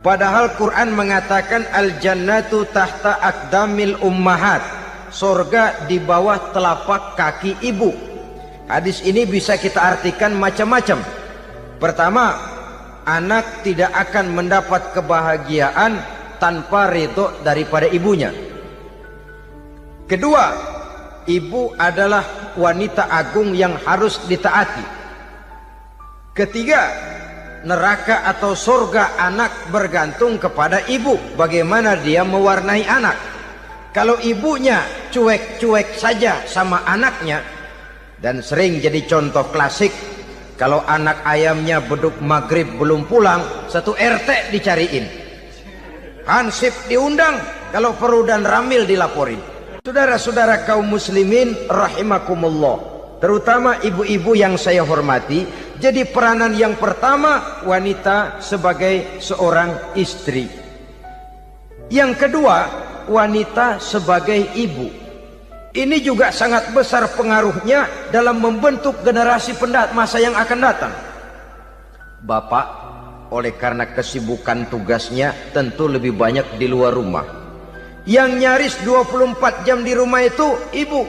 Padahal Quran mengatakan al-jannatu tahta aqdamil ummahat, surga di bawah telapak kaki ibu. Hadis ini bisa kita artikan macam-macam. Pertama, anak tidak akan mendapat kebahagiaan tanpa ridho daripada ibunya. Kedua, ibu adalah wanita agung yang harus ditaati. Ketiga, neraka atau surga anak bergantung kepada ibu, bagaimana dia mewarnai anak. Kalau ibunya cuek-cuek saja sama anaknya, dan sering jadi contoh klasik, kalau anak ayamnya beduk maghrib belum pulang, satu RT dicariin, hansip diundang, kalau perlu dan ramil dilaporin. Saudara-saudara kaum muslimin rahimakumullah, terutama ibu-ibu yang saya hormati, jadi peranan yang pertama wanita sebagai seorang istri. Yang kedua, wanita sebagai ibu. Ini juga sangat besar pengaruhnya dalam membentuk generasi masa yang akan datang. Bapak, oleh karena kesibukan tugasnya, tentu lebih banyak di luar rumah. Yang nyaris 24 jam di rumah itu ibu.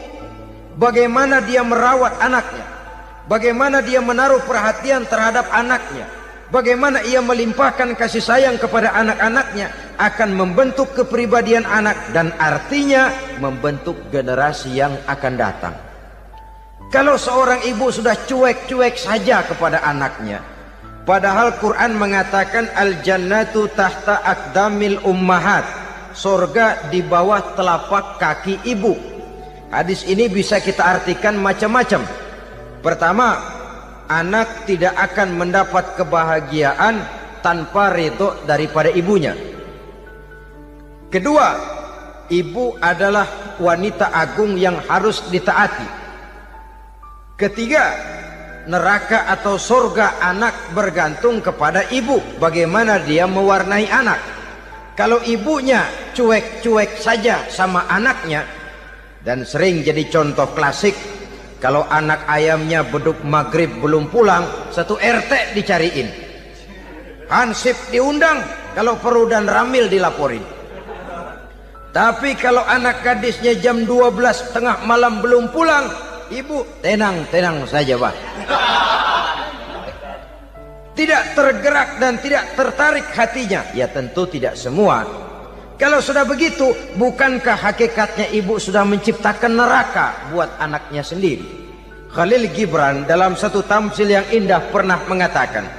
Bagaimana dia merawat anaknya, bagaimana dia menaruh perhatian terhadap anaknya, bagaimana ia melimpahkan kasih sayang kepada anak-anaknya, akan membentuk kepribadian anak dan artinya membentuk generasi yang akan datang. Kalau seorang ibu sudah cuek-cuek saja kepada anaknya, padahal Quran mengatakan al-jannatu tahta aqdamil ummahat, surga di bawah telapak kaki ibu. Hadis ini bisa kita artikan macam-macam. Pertama, anak tidak akan mendapat kebahagiaan tanpa ridho daripada ibunya. Kedua, ibu adalah wanita agung yang harus ditaati. Ketiga, neraka atau surga anak bergantung kepada ibu, bagaimana dia mewarnai anak. Kalau ibunya cuek-cuek saja sama anaknya, dan sering jadi contoh klasik, kalau anak ayamnya beduk maghrib belum pulang, satu RT dicariin, hansip diundang, kalau perlu dan ramil dilaporin. Tapi kalau anak gadisnya jam 12 tengah malam belum pulang, ibu tenang-tenang saja, Pak. Tidak tergerak dan tidak tertarik hatinya. Ya tentu tidak semua. Kalau sudah begitu, bukankah hakikatnya ibu sudah menciptakan neraka buat anaknya sendiri? Khalil Gibran dalam satu tamsil yang indah pernah mengatakan,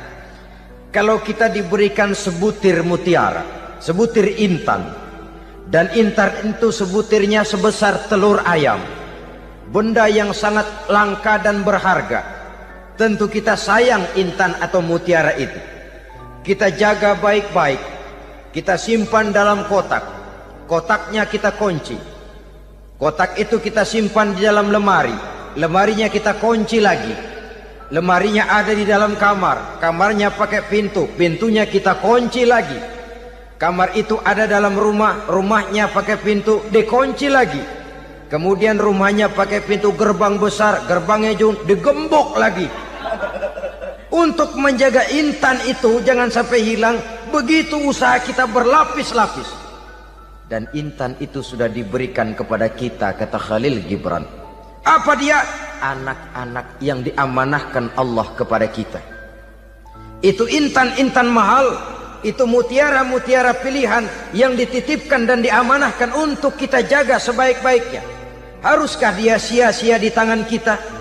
kalau kita diberikan sebutir mutiara, sebutir intan, dan intan itu sebutirnya sebesar telur ayam, benda yang sangat langka dan berharga, tentu kita sayang intan atau mutiara itu. Kita jaga baik-baik, kita simpan dalam kotak, kotaknya kita kunci, kotak itu kita simpan di dalam lemari, lemarinya kita kunci lagi, lemarinya ada di dalam kamar, kamarnya pakai pintu, pintunya kita kunci lagi, kamar itu ada dalam rumah, rumahnya pakai pintu, dikunci lagi, kemudian rumahnya pakai pintu gerbang besar, gerbangnya juga digembok lagi. Untuk menjaga intan itu jangan sampai hilang, begitu usaha kita berlapis-lapis. Dan intan itu sudah diberikan kepada kita, kata Khalil Gibran. Apa dia? Anak-anak yang diamanahkan Allah kepada kita. Itu intan-intan mahal, itu mutiara-mutiara pilihan yang dititipkan dan diamanahkan untuk kita jaga sebaik-baiknya. Haruskah dia sia-sia di tangan kita?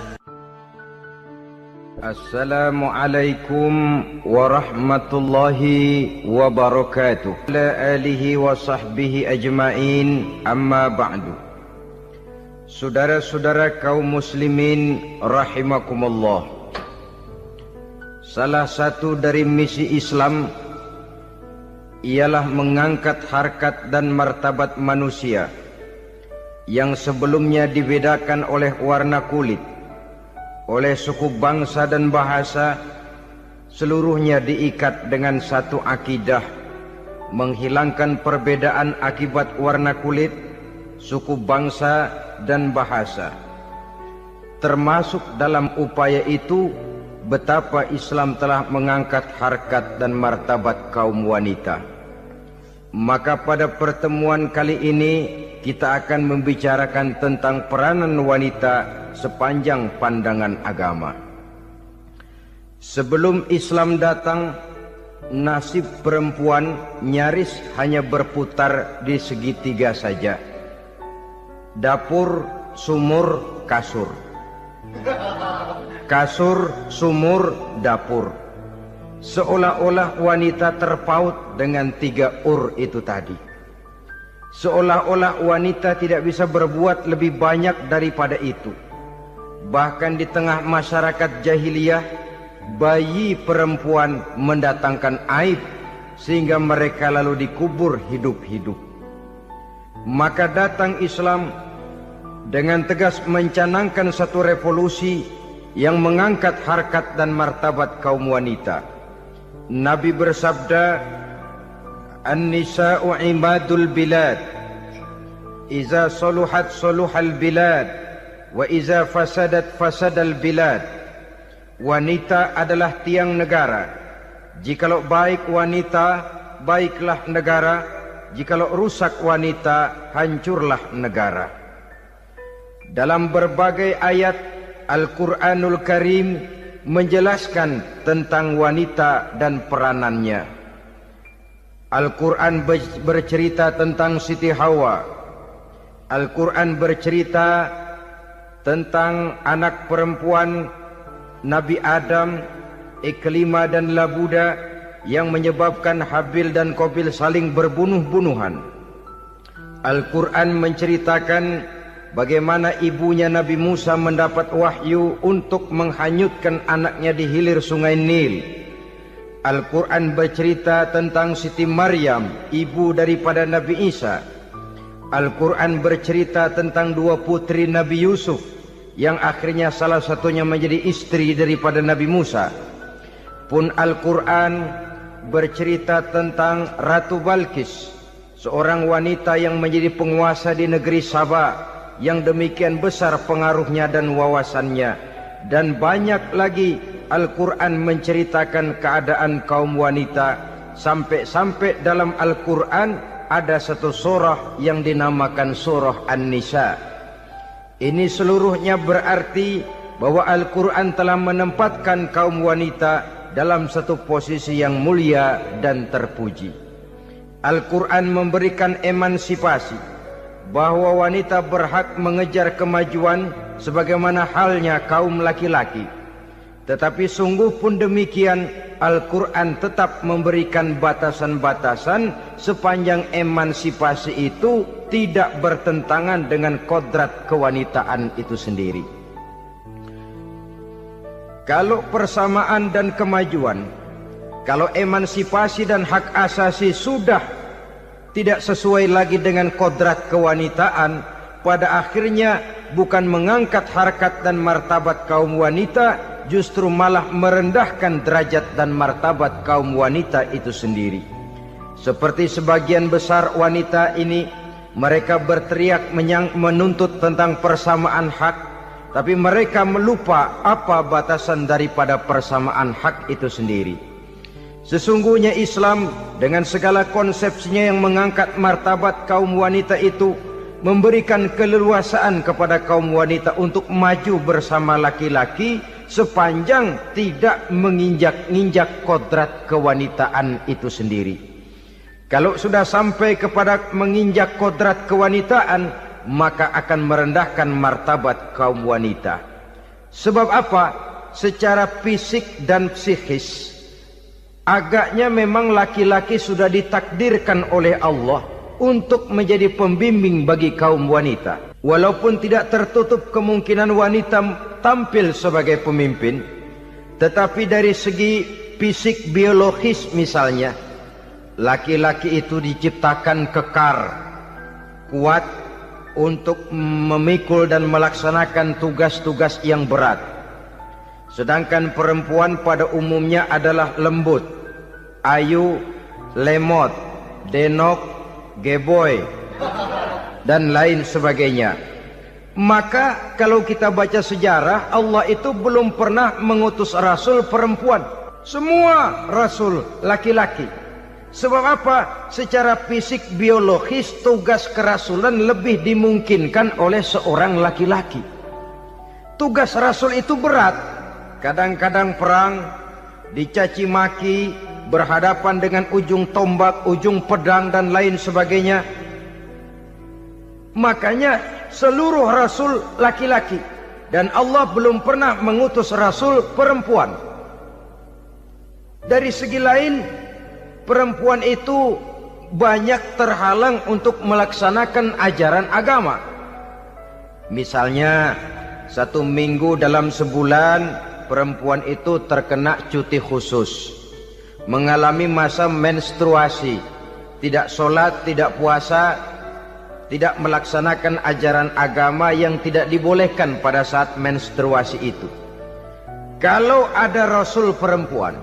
Assalamualaikum warahmatullahi wabarakatuh. Ala alihi wa sahbihi ajma'in, amma ba'du. Saudara-saudara kaum muslimin rahimakumullah, salah satu dari misi Islam ialah mengangkat harkat dan martabat manusia yang sebelumnya dibedakan oleh warna kulit, oleh suku bangsa dan bahasa, seluruhnya diikat dengan satu akidah, menghilangkan perbedaan akibat warna kulit, suku bangsa dan bahasa. Termasuk dalam upaya itu betapa Islam telah mengangkat harkat dan martabat kaum wanita. Maka pada pertemuan kali ini kita akan membicarakan tentang peranan wanita sepanjang pandangan agama. Sebelum Islam datang, nasib perempuan nyaris hanya berputar di segitiga saja. Dapur, sumur, kasur. Kasur, sumur, dapur. Seolah-olah wanita terpaut dengan 3 itu tadi. Seolah-olah wanita tidak bisa berbuat lebih banyak daripada itu. Bahkan di tengah masyarakat jahiliyah, bayi perempuan mendatangkan aib sehingga mereka lalu dikubur hidup-hidup. Maka datang Islam dengan tegas mencanangkan satu revolusi yang mengangkat harkat dan martabat kaum wanita. Nabi bersabda, "An-nisa'u imadul bilad. Iza saluhat saluhal bilad, wa iza fasadat fasadal bilad." Wanita adalah tiang negara. Jikalau baik wanita, baiklah negara. Jikalau rusak wanita, hancurlah negara. Dalam berbagai ayat Al-Quranul Karim menjelaskan tentang wanita dan peranannya. Al-Quran bercerita tentang Siti Hawa. Al-Quran bercerita tentang anak perempuan Nabi Adam, Iklimah dan Labuda yang menyebabkan Habil dan Qabil saling berbunuh-bunuhan. Al-Quran menceritakan bagaimana ibunya Nabi Musa mendapat wahyu untuk menghanyutkan anaknya di hilir sungai Nil. Al-Quran bercerita tentang Siti Maryam, ibu daripada Nabi Isa. Al-Quran bercerita tentang 2 putri Nabi Yusuf, yang akhirnya salah satunya menjadi istri daripada Nabi Musa. Pun Al-Quran bercerita tentang Ratu Balkis, seorang wanita yang menjadi penguasa di negeri Sabah, yang demikian besar pengaruhnya dan wawasannya. Dan banyak lagi Al-Quran menceritakan keadaan kaum wanita. Sampai-sampai dalam Al-Quran ada satu surah yang dinamakan surah An-Nisa. Ini seluruhnya berarti bahwa Al-Quran telah menempatkan kaum wanita dalam satu posisi yang mulia dan terpuji. Al-Quran memberikan emansipasi, bahwa wanita berhak mengejar kemajuan sebagaimana halnya kaum laki-laki. Tetapi sungguh pun demikian, Al-Quran tetap memberikan batasan-batasan sepanjang emansipasi itu tidak bertentangan dengan kodrat kewanitaan itu sendiri. Kalau persamaan dan kemajuan, kalau emansipasi dan hak asasi sudah tidak sesuai lagi dengan kodrat kewanitaan, pada akhirnya bukan mengangkat harkat dan martabat kaum wanita, justru malah merendahkan derajat dan martabat kaum wanita itu sendiri. Seperti sebagian besar wanita ini, mereka berteriak menuntut tentang persamaan hak, tapi mereka melupa apa batasan daripada persamaan hak itu sendiri. Sesungguhnya Islam dengan segala konsepsinya yang mengangkat martabat kaum wanita itu memberikan keleluasaan kepada kaum wanita untuk maju bersama laki-laki sepanjang tidak menginjak-injak kodrat kewanitaan itu sendiri. Kalau sudah sampai kepada menginjak kodrat kewanitaan, maka akan merendahkan martabat kaum wanita. Sebab apa? Secara fisik dan psikis, agaknya memang laki-laki sudah ditakdirkan oleh Allah untuk menjadi pembimbing bagi kaum wanita. Walaupun tidak tertutup kemungkinan wanita tampil sebagai pemimpin, tetapi dari segi fisik biologis misalnya, laki-laki itu diciptakan kekar, kuat untuk memikul dan melaksanakan tugas-tugas yang berat. Sedangkan perempuan pada umumnya adalah lembut, ayu, lemot, denok, geboy, dan lain sebagainya. Maka kalau kita baca sejarah, Allah itu belum pernah mengutus rasul perempuan. Semua rasul laki-laki. Sebab apa? Secara fisik biologis tugas kerasulan lebih dimungkinkan oleh seorang laki-laki. Tugas rasul itu berat. Kadang-kadang perang, dicaci maki, berhadapan dengan ujung tombak, ujung pedang dan lain sebagainya. Makanya seluruh rasul laki-laki, dan Allah belum pernah mengutus rasul perempuan. Dari segi lain, perempuan itu banyak terhalang untuk melaksanakan ajaran agama. Misalnya 1 minggu dalam sebulan perempuan itu terkena cuti khusus, mengalami masa menstruasi, tidak sholat, tidak puasa, tidak melaksanakan ajaran agama yang tidak dibolehkan pada saat menstruasi itu. Kalau ada rasul perempuan,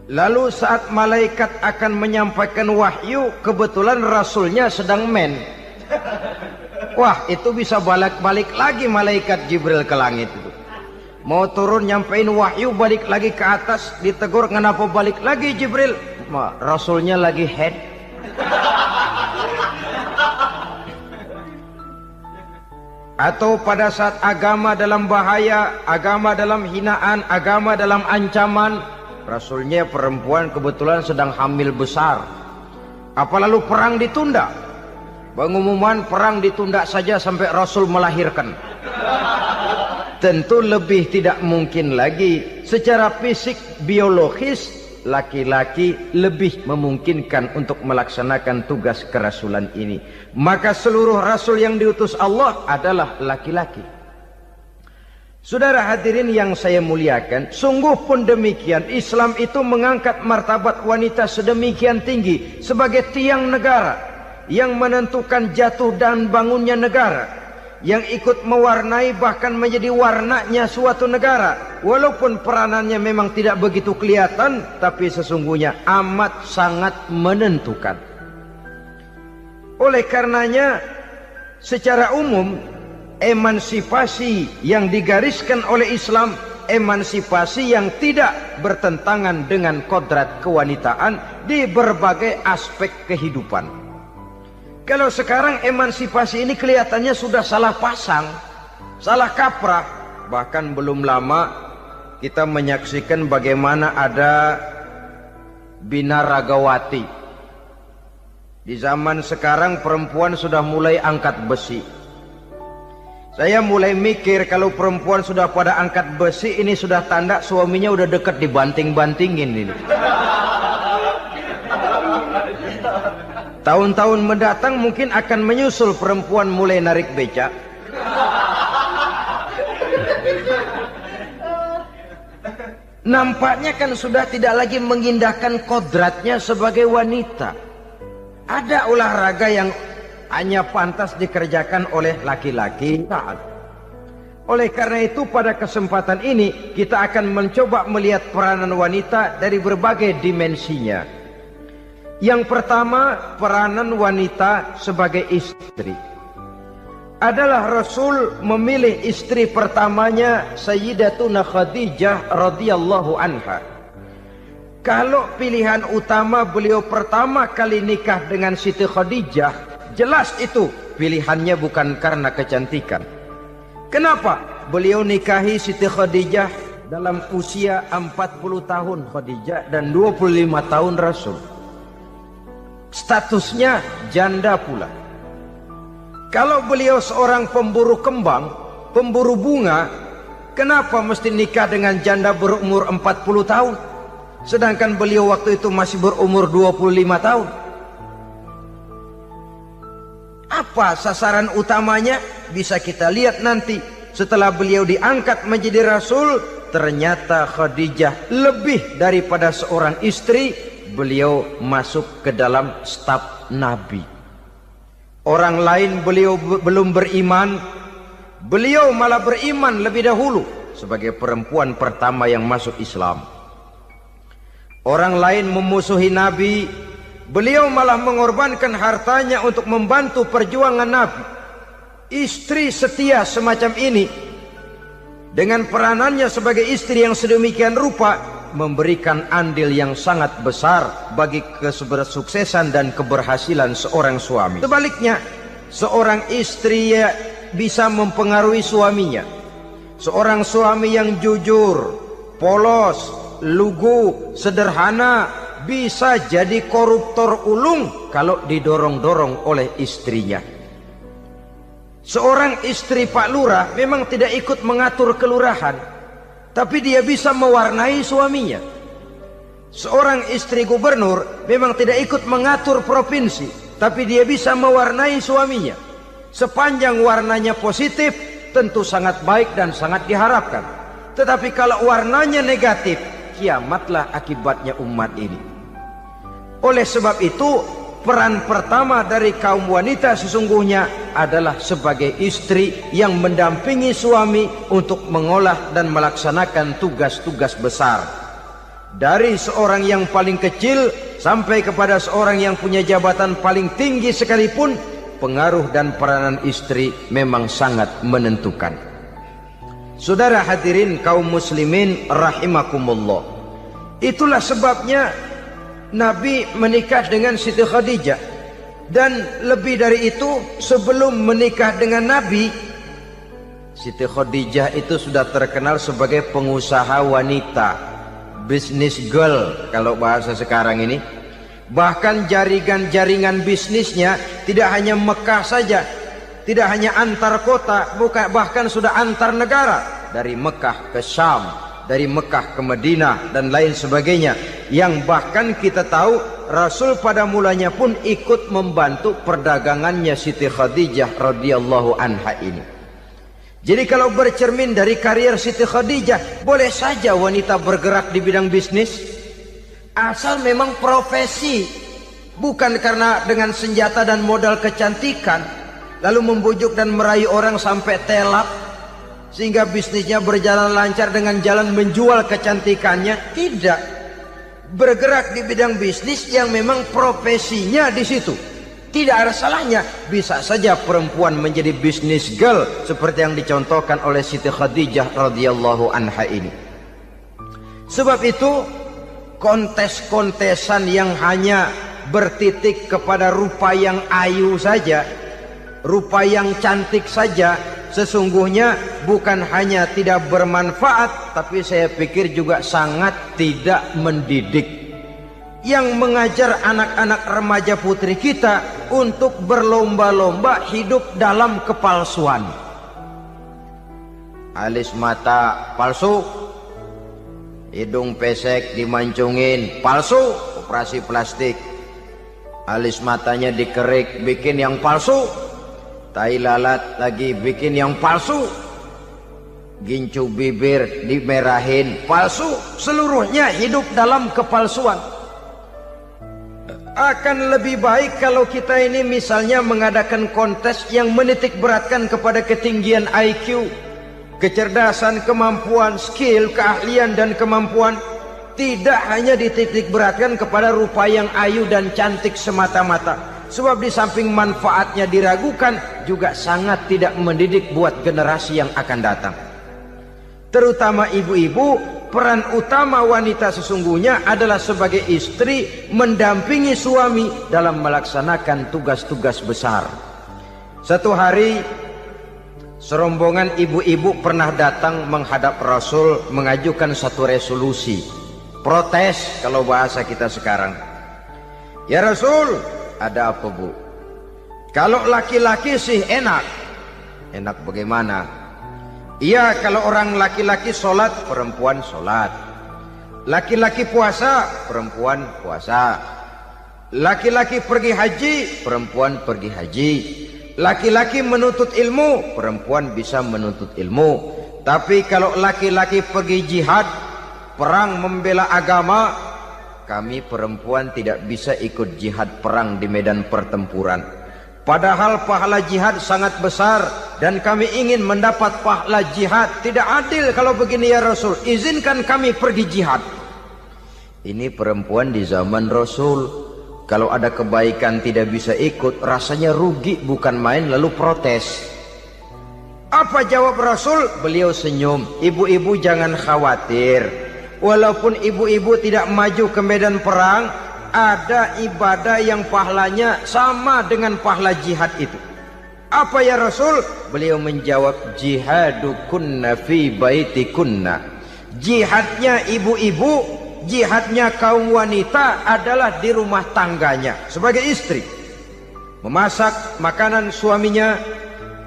lalu saat malaikat akan menyampaikan wahyu, kebetulan rasulnya sedang wah, itu bisa balik lagi malaikat Jibril ke langit itu. Mau turun nyampein wahyu, balik lagi ke atas, ditegur, kenapa balik lagi Jibril? Rasulnya lagi head. Atau pada saat agama dalam bahaya, agama dalam hinaan, agama dalam ancaman, rasulnya perempuan kebetulan sedang hamil besar. Apa lalu perang ditunda? Pengumuman perang ditunda saja sampai rasul melahirkan. Tentu lebih tidak mungkin lagi. Secara fisik biologis, laki-laki lebih memungkinkan untuk melaksanakan tugas kerasulan ini. Maka seluruh rasul yang diutus Allah adalah laki-laki. Saudara hadirin yang saya muliakan, sungguh pun demikian, Islam itu mengangkat martabat wanita sedemikian tinggi sebagai tiang negara yang menentukan jatuh dan bangunnya negara, yang ikut mewarnai bahkan menjadi warnanya suatu negara. Walaupun peranannya memang tidak begitu kelihatan, tapi sesungguhnya amat sangat menentukan. Oleh karenanya, secara umum, emansipasi yang digariskan oleh Islam, emansipasi yang tidak bertentangan dengan kodrat kewanitaan di berbagai aspek kehidupan. Kalau sekarang emansipasi ini kelihatannya sudah salah pasang, salah kaprah. Bahkan belum lama kita menyaksikan bagaimana ada binaragawati. Di zaman sekarang perempuan sudah mulai angkat besi. Saya mulai mikir kalau perempuan sudah pada angkat besi, ini sudah tanda suaminya udah deket dibanting-bantingin ini. Tahun-tahun mendatang mungkin akan menyusul perempuan mulai narik becak. Nampaknya kan sudah tidak lagi mengindahkan kodratnya sebagai wanita. Ada olahraga yang hanya pantas dikerjakan oleh laki-laki. Oleh karena itu pada kesempatan ini kita akan mencoba melihat peranan wanita dari berbagai dimensinya. Yang pertama, peranan wanita sebagai istri. Adalah Rasul memilih istri pertamanya Sayyidatuna Khadijah radhiyallahu anha. Kalau pilihan utama beliau pertama kali nikah dengan Siti Khadijah, jelas itu pilihannya bukan karena kecantikan. Kenapa? Beliau nikahi Siti Khadijah dalam usia 40 tahun Khadijah dan 25 tahun Rasul. Statusnya janda pula. Kalau beliau seorang pemburu kembang, pemburu bunga, kenapa mesti nikah dengan janda berumur 40 tahun? Sedangkan beliau waktu itu masih berumur 25 tahun. Apa sasaran utamanya? Bisa kita lihat nanti. Setelah beliau diangkat menjadi Rasul, ternyata Khadijah lebih daripada seorang istri, beliau masuk ke dalam staf Nabi. Orang lain beliau belum beriman, beliau malah beriman lebih dahulu sebagai perempuan pertama yang masuk Islam. Orang lain memusuhi Nabi, beliau malah mengorbankan hartanya untuk membantu perjuangan Nabi. Istri setia semacam ini, dengan peranannya sebagai istri yang sedemikian rupa, memberikan andil yang sangat besar bagi kesuksesan dan keberhasilan seorang suami. Sebaliknya, seorang istri bisa mempengaruhi suaminya. Seorang suami yang jujur, polos, lugu, sederhana bisa jadi koruptor ulung kalau didorong-dorong oleh istrinya. Seorang istri Pak Lurah memang tidak ikut mengatur kelurahan, tapi dia bisa mewarnai suaminya. Seorang istri gubernur memang tidak ikut mengatur provinsi, tapi dia bisa mewarnai suaminya. Sepanjang warnanya positif, tentu sangat baik dan sangat diharapkan. Tetapi kalau warnanya negatif, kiamatlah akibatnya umat ini. Oleh sebab itu, peran pertama dari kaum wanita sesungguhnya adalah sebagai istri yang mendampingi suami untuk mengolah dan melaksanakan tugas-tugas besar. Dari seorang yang paling kecil sampai kepada seorang yang punya jabatan paling tinggi sekalipun, pengaruh dan peranan istri memang sangat menentukan. Saudara hadirin kaum muslimin rahimakumullah. Itulah sebabnya Nabi menikah dengan Siti Khadijah. Dan lebih dari itu, sebelum menikah dengan Nabi, Siti Khadijah itu sudah terkenal sebagai pengusaha wanita, business girl kalau bahasa sekarang ini. Bahkan jaringan-jaringan bisnisnya tidak hanya Mekah saja, tidak hanya antar kota, bahkan sudah antar negara, dari Mekah ke Syam, dari Mekah ke Madinah dan lain sebagainya, yang bahkan kita tahu Rasul pada mulanya pun ikut membantu perdagangannya Siti Khadijah radhiyallahu anha ini. Jadi kalau bercermin dari karier Siti Khadijah, boleh saja wanita bergerak di bidang bisnis, asal memang profesi, bukan karena dengan senjata dan modal kecantikan lalu membujuk dan merayu orang sampai telak sehingga bisnisnya berjalan lancar dengan jalan menjual kecantikannya. Tidak, bergerak di bidang bisnis yang memang profesinya di situ. Tidak ada salahnya. Bisa saja perempuan menjadi bisnis girl seperti yang dicontohkan oleh Siti Khadijah radhiyallahu anha ini. Sebab itu, kontes-kontesan yang hanya bertitik kepada rupa yang ayu saja, rupa yang cantik saja, sesungguhnya bukan hanya tidak bermanfaat, tapi saya pikir juga sangat tidak mendidik. Yang mengajar anak-anak remaja putri kita untuk berlomba-lomba hidup dalam kepalsuan. Alis mata palsu, hidung pesek dimancungin palsu, operasi plastik. Alis matanya dikerik, bikin yang palsu. Tai lalat lagi bikin yang palsu. Gincu bibir dimerahin, palsu. Seluruhnya hidup dalam kepalsuan. Akan lebih baik kalau kita ini misalnya mengadakan kontes yang menitik beratkan kepada ketinggian IQ, kecerdasan, kemampuan, skill, keahlian dan kemampuan. Tidak hanya dititik beratkan kepada rupa yang ayu dan cantik semata-mata. Sebab di samping manfaatnya diragukan, juga sangat tidak mendidik buat generasi yang akan datang. Terutama ibu-ibu, peran utama wanita sesungguhnya adalah sebagai istri mendampingi suami dalam melaksanakan tugas-tugas besar. Satu hari, serombongan ibu-ibu pernah datang menghadap Rasul mengajukan satu resolusi. Protes kalau bahasa kita sekarang. Ya Rasul, ada apa bu? Kalau laki-laki sih enak. Enak bagaimana? Iya, kalau orang laki-laki sholat, perempuan sholat. Laki-laki puasa, perempuan puasa. Laki-laki pergi haji, perempuan pergi haji. Laki-laki menuntut ilmu, perempuan bisa menuntut ilmu. Tapi kalau laki-laki pergi jihad, perang membela agama, kami perempuan tidak bisa ikut jihad perang di medan pertempuran. Padahal pahala jihad sangat besar dan kami ingin mendapat pahala jihad. Tidak adil kalau begini ya Rasul, izinkan kami pergi jihad. Ini perempuan di zaman Rasul, kalau ada kebaikan tidak bisa ikut, rasanya rugi bukan main, lalu protes. Apa jawab Rasul? Beliau senyum. Ibu-ibu jangan khawatir, walaupun ibu-ibu tidak maju ke medan perang, ada ibadah yang pahalanya sama dengan pahala jihad itu. Apa ya Rasul? Beliau menjawab, jihadukunna fi baitikunna. Jihadnya ibu-ibu, jihadnya kaum wanita adalah di rumah tangganya sebagai istri. Memasak makanan suaminya,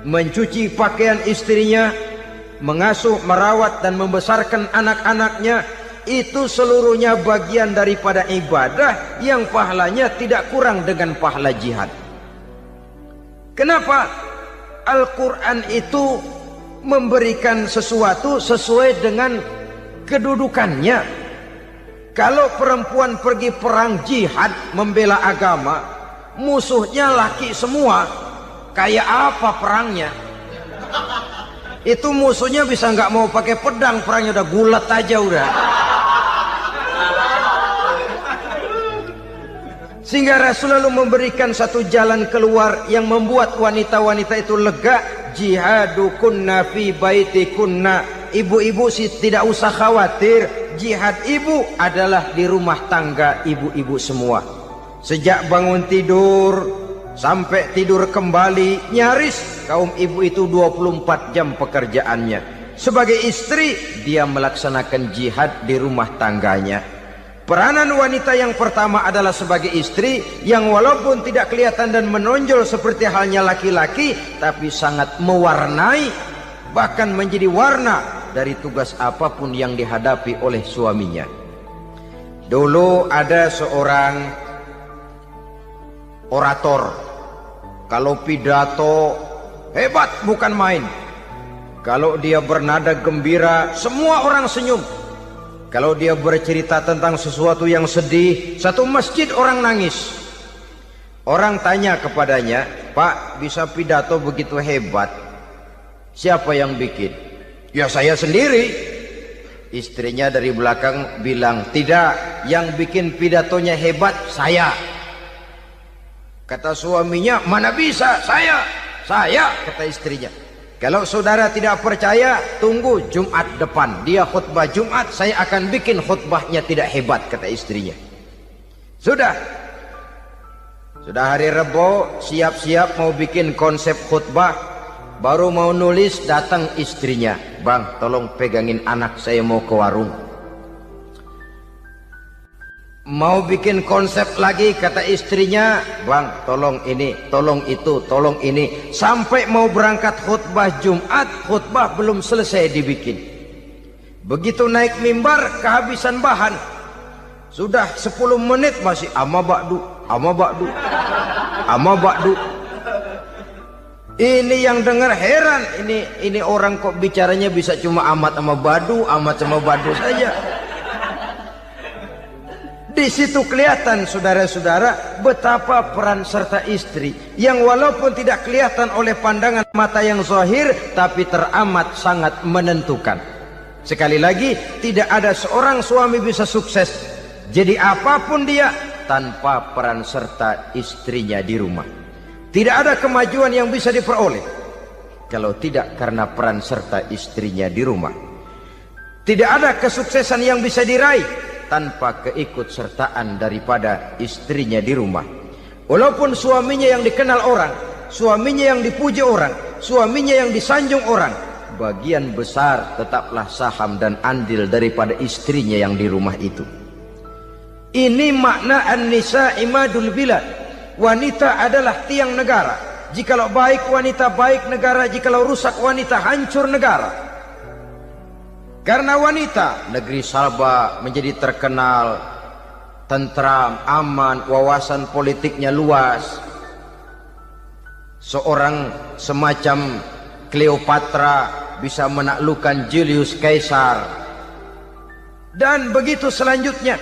mencuci pakaian istrinya, mengasuh, merawat dan membesarkan anak-anaknya, itu seluruhnya bagian daripada ibadah yang pahalanya tidak kurang dengan pahala jihad. Kenapa? Al-Quran itu memberikan sesuatu sesuai dengan kedudukannya. Kalau perempuan pergi perang jihad membela agama, musuhnya laki semua, kayak apa perangnya? Itu musuhnya bisa nggak mau pakai pedang, perangnya udah gulat aja udah. Sehingga Rasul lalu memberikan satu jalan keluar yang membuat wanita-wanita itu lega. Jihadukunna fi baitikunna. Ibu-ibu sih tidak usah khawatir, jihad ibu adalah di rumah tangga ibu-ibu semua. Sejak bangun tidur sampai tidur kembali, nyaris kaum ibu itu 24 jam pekerjaannya. Sebagai istri, dia melaksanakan jihad di rumah tangganya. Peranan wanita yang pertama adalah sebagai istri, yang walaupun tidak kelihatan dan menonjol seperti halnya laki-laki, tapi sangat mewarnai, bahkan menjadi warna dari tugas apapun yang dihadapi oleh suaminya. Dulu ada seorang orator, kalau pidato hebat bukan main. Kalau dia bernada gembira, semua orang senyum. Kalau dia bercerita tentang sesuatu yang sedih, satu masjid orang nangis. Orang tanya kepadanya, Pak, bisa pidato begitu hebat, siapa yang bikin? Ya saya sendiri. Istrinya dari belakang bilang, tidak, yang bikin pidatonya hebat saya. Kata suaminya, mana bisa, saya, kata istrinya. Kalau saudara tidak percaya, tunggu Jumat depan, dia khutbah Jumat, saya akan bikin khutbahnya tidak hebat, kata istrinya. Sudah hari Rebo, siap-siap mau bikin konsep khutbah, baru mau nulis, datang istrinya, Bang, tolong pegangin anak, saya mau ke warung. Mau bikin konsep lagi, kata istrinya, Bang, tolong ini, tolong itu, tolong ini. Sampai mau berangkat khutbah Jumat, khutbah belum selesai dibikin. Begitu naik mimbar, kehabisan bahan. Sudah 10 menit masih ama ba'du. Ini yang dengar heran, ini orang kok bicaranya bisa cuma amat sama badu saja. Di situ kelihatan saudara-saudara betapa peran serta istri yang walaupun tidak kelihatan oleh pandangan mata yang zahir, tapi teramat sangat menentukan. Sekali lagi, tidak ada seorang suami bisa sukses jadi apapun dia tanpa peran serta istrinya di rumah. Tidak ada kemajuan yang bisa diperoleh kalau tidak karena peran serta istrinya di rumah. Tidak ada kesuksesan yang bisa diraih tanpa keikutsertaan daripada istrinya di rumah. Walaupun suaminya yang dikenal orang, suaminya yang dipuji orang, suaminya yang disanjung orang, bagian besar tetaplah saham dan andil daripada istrinya yang di rumah itu. Ini makna an-nisa imadul bilad. Wanita adalah tiang negara. Jikalau baik wanita, baik negara. Jikalau rusak wanita, hancur negara. Karena wanita, negeri Sabah menjadi terkenal, tentram, aman, wawasan politiknya luas. Seorang semacam Cleopatra bisa menaklukkan Julius Caesar. Dan begitu selanjutnya.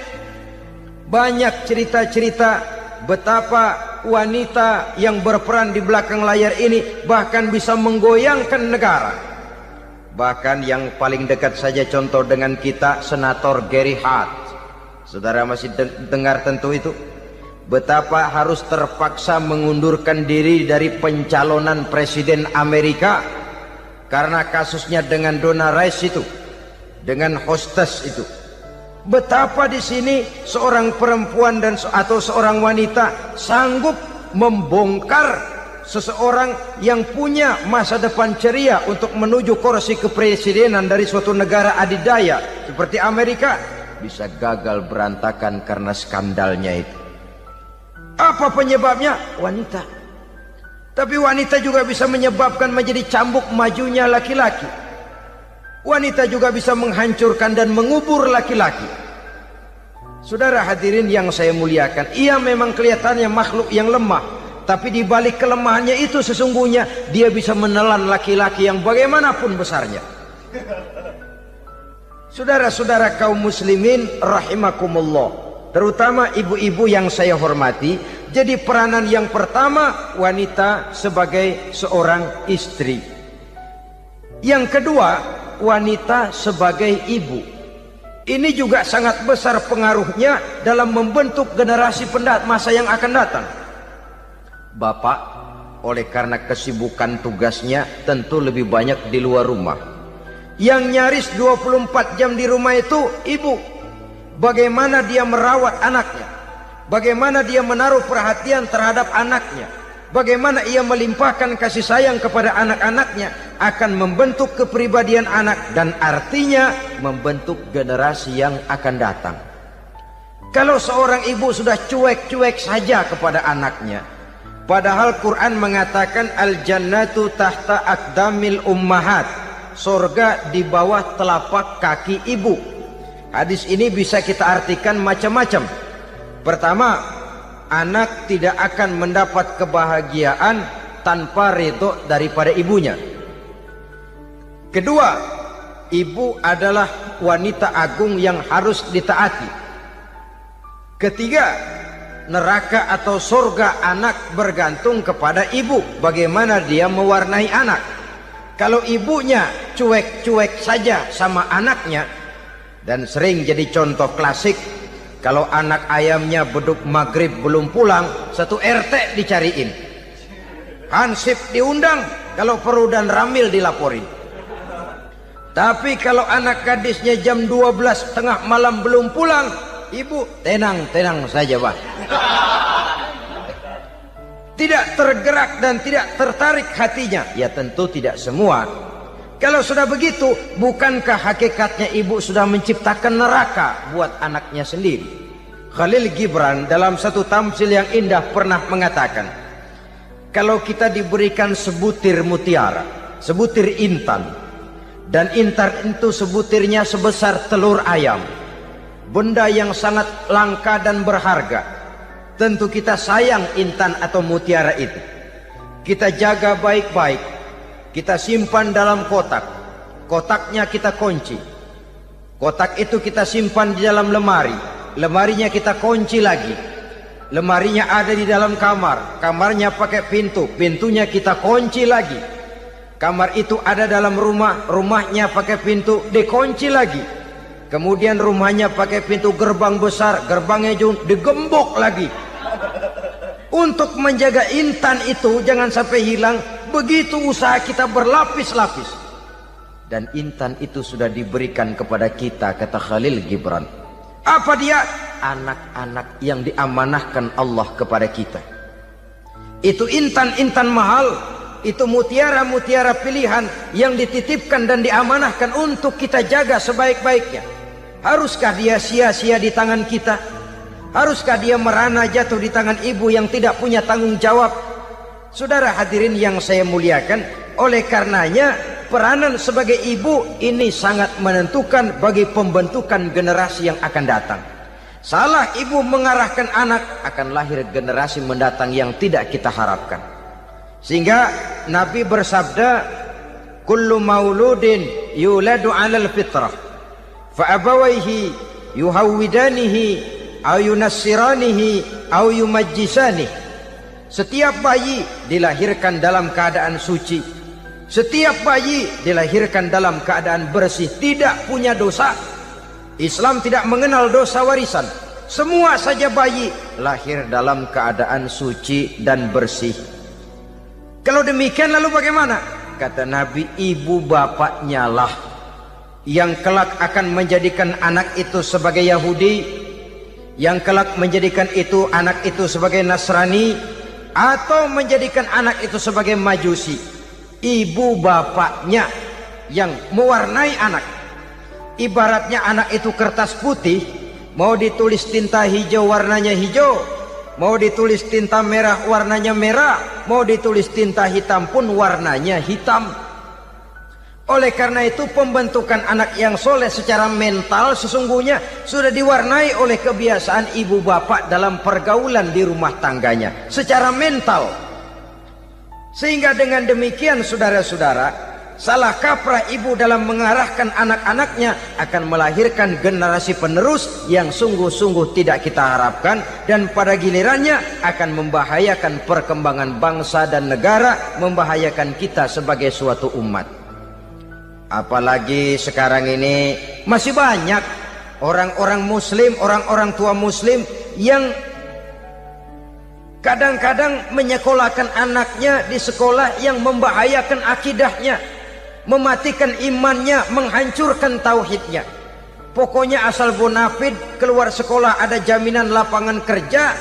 Banyak cerita-cerita betapa wanita yang berperan di belakang layar ini bahkan bisa menggoyangkan negara. Bahkan yang paling dekat saja contoh dengan kita, Senator Gary Hart. Saudara masih dengar tentu itu. Betapa harus terpaksa mengundurkan diri dari pencalonan presiden Amerika karena kasusnya dengan Donna Rice itu, dengan hostess itu. Betapa di sini seorang perempuan atau seorang wanita sanggup membongkar seseorang yang punya masa depan ceria untuk menuju kursi kepresidenan dari suatu negara adidaya seperti Amerika, bisa gagal berantakan karena skandalnya itu. Apa penyebabnya? Wanita. Tapi wanita juga bisa menyebabkan menjadi cambuk majunya laki-laki. Wanita juga bisa menghancurkan dan mengubur laki-laki. Saudara hadirin yang saya muliakan, ia memang kelihatannya makhluk yang lemah, tapi di balik kelemahannya itu sesungguhnya dia bisa menelan laki-laki yang bagaimanapun besarnya. Saudara-saudara kaum muslimin rahimakumullah, terutama ibu-ibu yang saya hormati, jadi peranan yang pertama wanita sebagai seorang istri. Yang kedua, wanita sebagai ibu. Ini juga sangat besar pengaruhnya dalam membentuk generasi masa yang akan datang. Bapak, oleh karena kesibukan tugasnya, tentu lebih banyak di luar rumah. Yang nyaris 24 jam di rumah itu ibu. Bagaimana dia merawat anaknya, bagaimana dia menaruh perhatian terhadap anaknya, bagaimana ia melimpahkan kasih sayang kepada anak-anaknya, akan membentuk kepribadian anak dan artinya membentuk generasi yang akan datang. Kalau seorang ibu sudah cuek-cuek saja kepada anaknya, padahal Quran mengatakan al-jannatu tahta aqdamil ummahat, surga di bawah telapak kaki ibu. Hadis ini bisa kita artikan macam-macam. Pertama, anak tidak akan mendapat kebahagiaan tanpa ridho daripada ibunya. Kedua, ibu adalah wanita agung yang harus ditaati. Ketiga, neraka atau surga anak bergantung kepada ibu, bagaimana dia mewarnai anak. Kalau ibunya cuek-cuek saja sama anaknya, dan sering jadi contoh klasik, kalau anak ayamnya beduk maghrib belum pulang, satu RT dicariin, hansip diundang, kalau perlu dan ramil dilaporin. Tapi kalau anak gadisnya jam 12 tengah malam belum pulang, ibu tenang-tenang saja Pak. Tidak tergerak dan tidak tertarik hatinya. Ya tentu tidak semua. Kalau sudah begitu, bukankah hakikatnya ibu sudah menciptakan neraka buat anaknya sendiri? Khalil Gibran dalam satu tamsil yang indah pernah mengatakan, kalau kita diberikan sebutir mutiara, sebutir intan, dan intan itu sebutirnya sebesar telur ayam, benda yang sangat langka dan berharga, tentu kita sayang intan atau mutiara itu. Kita jaga baik-baik, kita simpan dalam kotak, kotaknya kita kunci, kotak itu kita simpan di dalam lemari, lemarinya kita kunci lagi, lemarinya ada di dalam kamar, kamarnya pakai pintu, pintunya kita kunci lagi, kamar itu ada dalam rumah, rumahnya pakai pintu, dikunci lagi, kemudian rumahnya pakai pintu gerbang besar, gerbangnya juga digembok lagi. Untuk menjaga intan itu jangan sampai hilang, begitu usaha kita berlapis-lapis. Dan intan itu sudah diberikan kepada kita, kata Khalil Gibran. Apa dia? Anak-anak yang diamanahkan Allah kepada kita. Itu intan-intan mahal, itu mutiara-mutiara pilihan yang dititipkan dan diamanahkan untuk kita jaga sebaik-baiknya. Haruskah dia sia-sia di tangan kita? Haruskah dia merana jatuh di tangan ibu yang tidak punya tanggung jawab? Saudara hadirin yang saya muliakan, oleh karenanya peranan sebagai ibu ini sangat menentukan bagi pembentukan generasi yang akan datang. Salah ibu mengarahkan anak, akan lahir generasi mendatang yang tidak kita harapkan. Sehingga Nabi bersabda, kullu mauludin yuladu 'alal fitrah fa abawaihi yuhawwidanihi aw yunassiranihi aw yumajjisanihi. Setiap bayi dilahirkan dalam keadaan suci, setiap bayi dilahirkan dalam keadaan bersih, tidak punya dosa. Islam tidak mengenal dosa warisan. Semua saja bayi lahir dalam keadaan suci dan bersih. Kalau demikian lalu bagaimana? Kata Nabi, ibu bapaknya lah yang kelak akan menjadikan anak itu sebagai Yahudi, yang kelak menjadikan itu anak itu sebagai Nasrani, atau menjadikan anak itu sebagai Majusi. Ibu bapaknya yang mewarnai anak. Ibaratnya anak itu kertas putih, mau ditulis tinta hijau warnanya hijau, mau ditulis tinta merah warnanya merah, mau ditulis tinta hitam pun warnanya hitam. Oleh karena itu pembentukan anak yang soleh secara mental sesungguhnya sudah diwarnai oleh kebiasaan ibu bapak dalam pergaulan di rumah tangganya secara mental. Sehingga dengan demikian saudara-saudara, salah kaprah ibu dalam mengarahkan anak-anaknya akan melahirkan generasi penerus yang sungguh-sungguh tidak kita harapkan, dan pada gilirannya akan membahayakan perkembangan bangsa dan negara, membahayakan kita sebagai suatu umat. Apalagi sekarang ini masih banyak orang-orang muslim, orang-orang tua muslim yang kadang-kadang menyekolahkan anaknya di sekolah yang membahayakan akidahnya, mematikan imannya, menghancurkan tauhidnya. Pokoknya asal bonafid keluar sekolah ada jaminan lapangan kerja,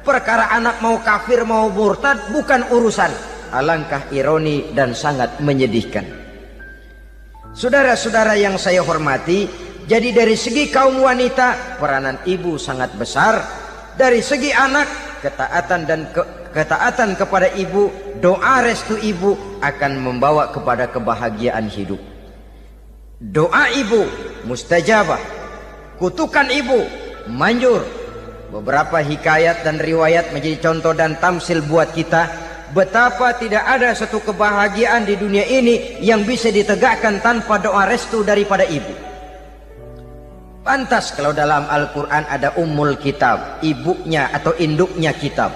perkara anak mau kafir mau murtad bukan urusan. Alangkah ironi dan sangat menyedihkan. Saudara-saudara yang saya hormati, jadi dari segi kaum wanita peranan ibu sangat besar. Dari segi anak, ketaatan kepada ibu, doa restu ibu akan membawa kepada kebahagiaan hidup. Doa ibu mustajabah, kutukan ibu manjur. Beberapa hikayat dan riwayat menjadi contoh dan tamsil buat kita betapa tidak ada satu kebahagiaan di dunia ini yang bisa ditegakkan tanpa doa restu daripada ibu. Pantas kalau dalam Al-Quran ada Ummul Kitab, ibunya atau induknya kitab.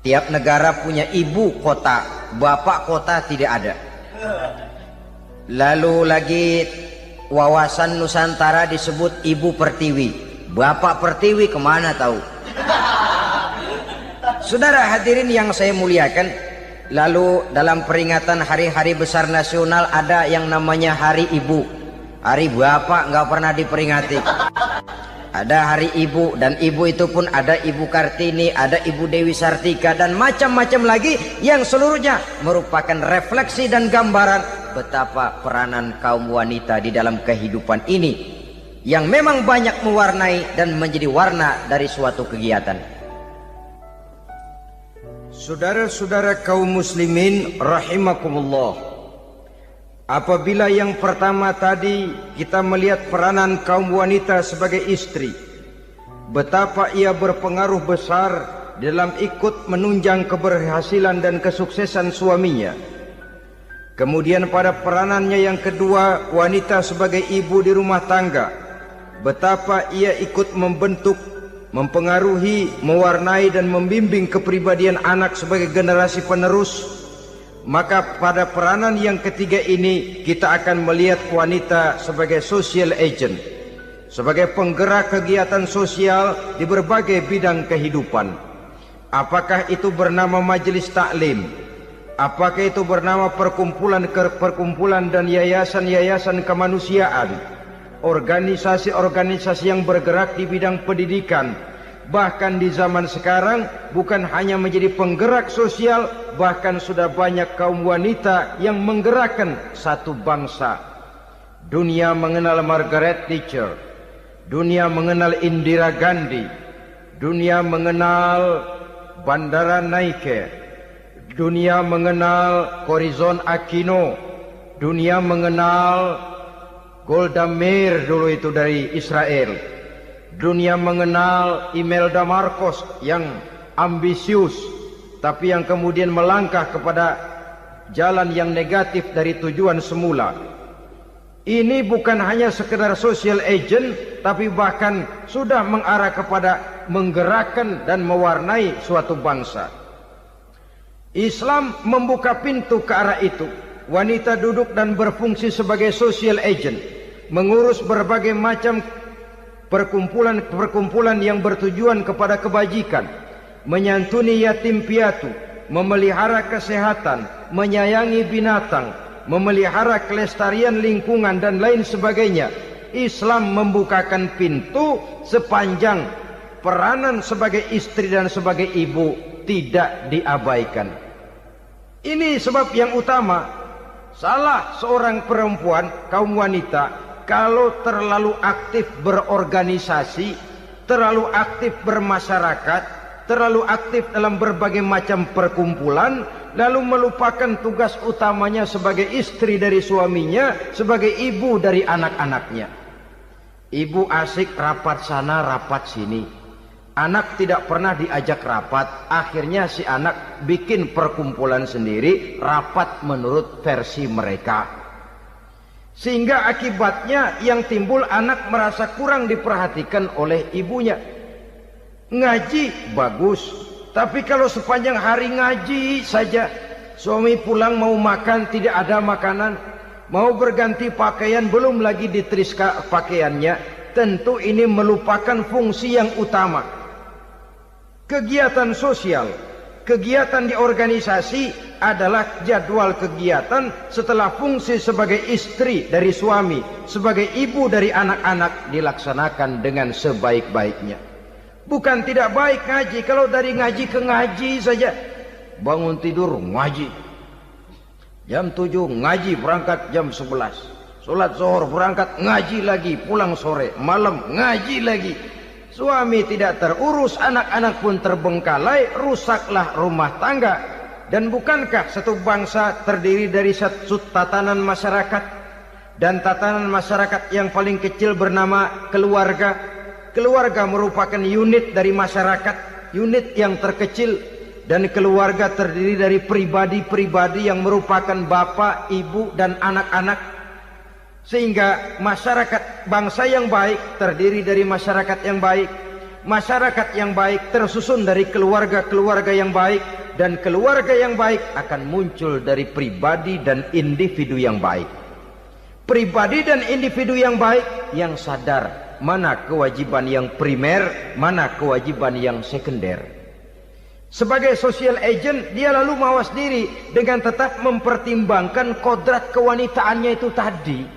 Tiap negara punya ibu kota, bapak kota tidak ada. Lalu lagi wawasan Nusantara disebut Ibu Pertiwi, Bapak Pertiwi kemana tahu. Saudara hadirin yang saya muliakan, lalu dalam peringatan hari-hari besar nasional ada yang namanya Hari Ibu. Hari Bapak nggak pernah diperingati. Ada Hari Ibu, dan ibu itu pun ada Ibu Kartini, ada Ibu Dewi Sartika, dan macam-macam lagi yang seluruhnya merupakan refleksi dan gambaran betapa peranan kaum wanita di dalam kehidupan ini yang memang banyak mewarnai dan menjadi warna dari suatu kegiatan. Saudara-saudara kaum muslimin rahimakumullah, apabila yang pertama tadi kita melihat peranan kaum wanita sebagai istri, betapa ia berpengaruh besar dalam ikut menunjang keberhasilan dan kesuksesan suaminya. Kemudian pada peranannya yang kedua, wanita sebagai ibu di rumah tangga, betapa ia ikut membentuk, mempengaruhi, mewarnai dan membimbing kepribadian anak sebagai generasi penerus. Maka pada peranan yang ketiga ini kita akan melihat wanita sebagai social agent, sebagai penggerak kegiatan sosial di berbagai bidang kehidupan. Apakah itu bernama majelis taklim, apakah itu bernama perkumpulan dan yayasan-yayasan kemanusiaan, organisasi-organisasi yang bergerak di bidang pendidikan. Bahkan di zaman sekarang bukan hanya menjadi penggerak sosial, bahkan sudah banyak kaum wanita yang menggerakkan satu bangsa. Dunia mengenal Margaret Thatcher, dunia mengenal Indira Gandhi, dunia mengenal Bandara Naike, dunia mengenal Corazon Aquino, dunia mengenal Golda Meir dulu itu dari Israel. Dunia mengenal Imelda Marcos yang ambisius, tapi yang kemudian melangkah kepada jalan yang negatif dari tujuan semula. Ini bukan hanya sekedar social agent, tapi bahkan sudah mengarah kepada menggerakkan dan mewarnai suatu bangsa. Islam membuka pintu ke arah itu. Wanita duduk dan berfungsi sebagai social agent, mengurus berbagai macam perkumpulan yang bertujuan kepada kebajikan, menyantuni yatim piatu, memelihara kesehatan, menyayangi binatang, memelihara kelestarian lingkungan dan lain sebagainya. Islam membukakan pintu sepanjang peranan sebagai istri dan sebagai ibu tidak diabaikan. Ini sebab yang utama. Salah seorang perempuan, kaum wanita, kalau terlalu aktif berorganisasi, terlalu aktif bermasyarakat, terlalu aktif dalam berbagai macam perkumpulan, lalu melupakan tugas utamanya sebagai istri dari suaminya, sebagai ibu dari anak-anaknya. Ibu asik rapat sana, rapat sini. Anak tidak pernah diajak rapat, akhirnya si anak bikin perkumpulan sendiri, rapat menurut versi mereka. Sehingga akibatnya yang timbul anak merasa kurang diperhatikan oleh ibunya. Ngaji bagus, tapi kalau sepanjang hari ngaji saja, suami pulang mau makan tidak ada makanan, mau berganti pakaian belum lagi diteriskan pakaiannya, tentu ini melupakan fungsi yang utama. Kegiatan sosial, kegiatan di organisasi adalah jadwal kegiatan setelah fungsi sebagai istri dari suami, sebagai ibu dari anak-anak dilaksanakan dengan sebaik-baiknya. Bukan tidak baik ngaji, kalau dari ngaji ke ngaji saja. Bangun tidur ngaji, jam 7 ngaji, berangkat jam 11. Sholat zuhur berangkat ngaji lagi, pulang sore, malam ngaji lagi. Suami tidak terurus, anak-anak pun terbengkalai, rusaklah rumah tangga. Dan bukankah satu bangsa terdiri dari satu tatanan masyarakat, dan tatanan masyarakat yang paling kecil bernama keluarga. Keluarga merupakan unit dari masyarakat, unit yang terkecil, dan keluarga terdiri dari pribadi-pribadi yang merupakan bapak, ibu, dan anak-anak. Sehingga masyarakat bangsa yang baik terdiri dari masyarakat yang baik. Masyarakat yang baik tersusun dari keluarga-keluarga yang baik. Dan keluarga yang baik akan muncul dari pribadi dan individu yang baik. Pribadi dan individu yang baik yang sadar mana kewajiban yang primer, mana kewajiban yang sekunder. Sebagai social agent, dia lalu mawas diri dengan tetap mempertimbangkan kodrat kewanitaannya itu tadi.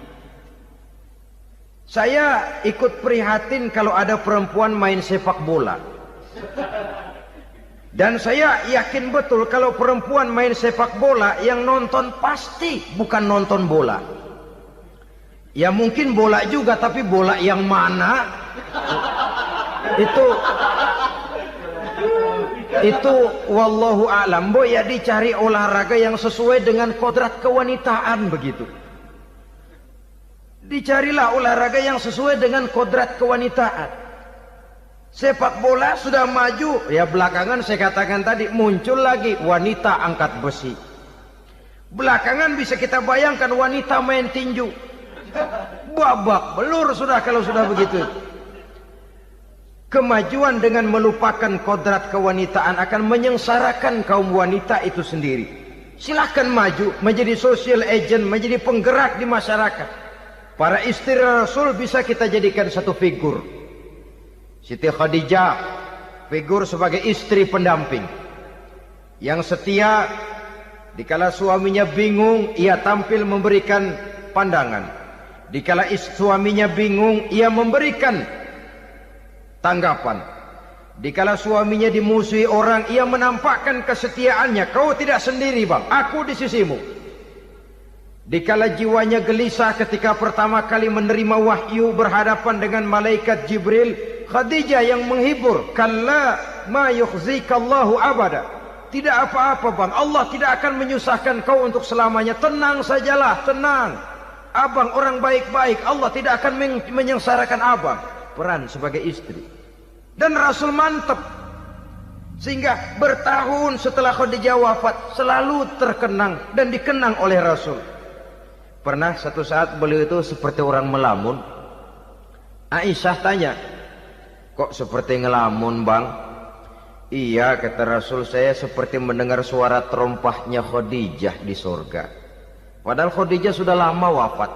Saya ikut prihatin kalau ada perempuan main sepak bola. Dan saya yakin betul kalau perempuan main sepak bola, yang nonton pasti bukan nonton bola. Ya mungkin bola juga, tapi bola yang mana? Itu wallahu a'lam. Boy, ya dicari olahraga yang sesuai dengan kodrat kewanitaan begitu. Dicarilah olahraga yang sesuai dengan kodrat kewanitaan. Sepak bola sudah maju, ya belakangan saya katakan tadi muncul lagi wanita angkat besi. Belakangan bisa kita bayangkan wanita main tinju. Babak belur sudah kalau sudah begitu. Kemajuan dengan melupakan kodrat kewanitaan akan menyengsarakan kaum wanita itu sendiri. Silahkan maju menjadi social agent, menjadi penggerak di masyarakat. Para istri Rasul bisa kita jadikan satu figur. Siti Khadijah, figur sebagai istri pendamping yang setia. Dikala suaminya bingung, ia tampil memberikan pandangan. Dikala suaminya bingung, ia memberikan tanggapan. Dikala suaminya dimusuhi orang, ia menampakkan kesetiaannya. Kau tidak sendiri bang, aku di sisimu. Dikala jiwanya gelisah ketika pertama kali menerima wahyu berhadapan dengan malaikat Jibril, Khadijah yang menghibur. Kalla ma yukhzikallahu abada. Tidak apa-apa bang, Allah tidak akan menyusahkan kau untuk selamanya. Tenang sajalah, tenang. Abang orang baik-baik, Allah tidak akan menyengsarakan abang. Peran sebagai istri. Dan Rasul mantap. Sehingga bertahun setelah Khadijah wafat, selalu terkenang dan dikenang oleh Rasul. Pernah satu saat beliau itu seperti orang melamun. Aisyah tanya, kok seperti ngelamun bang? Iya kata Rasul, saya seperti mendengar suara terompahnya Khadijah di surga. Padahal Khadijah sudah lama wafat.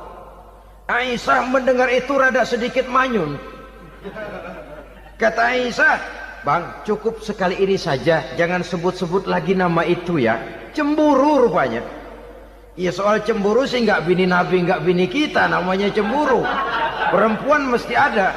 Aisyah mendengar itu rada sedikit manyun. Kata Aisyah, bang cukup sekali ini saja, jangan sebut-sebut lagi nama itu ya. Cemburu rupanya. Ya soal cemburu sih nggak bini Nabi, nggak bini kita, namanya cemburu. Perempuan mesti ada.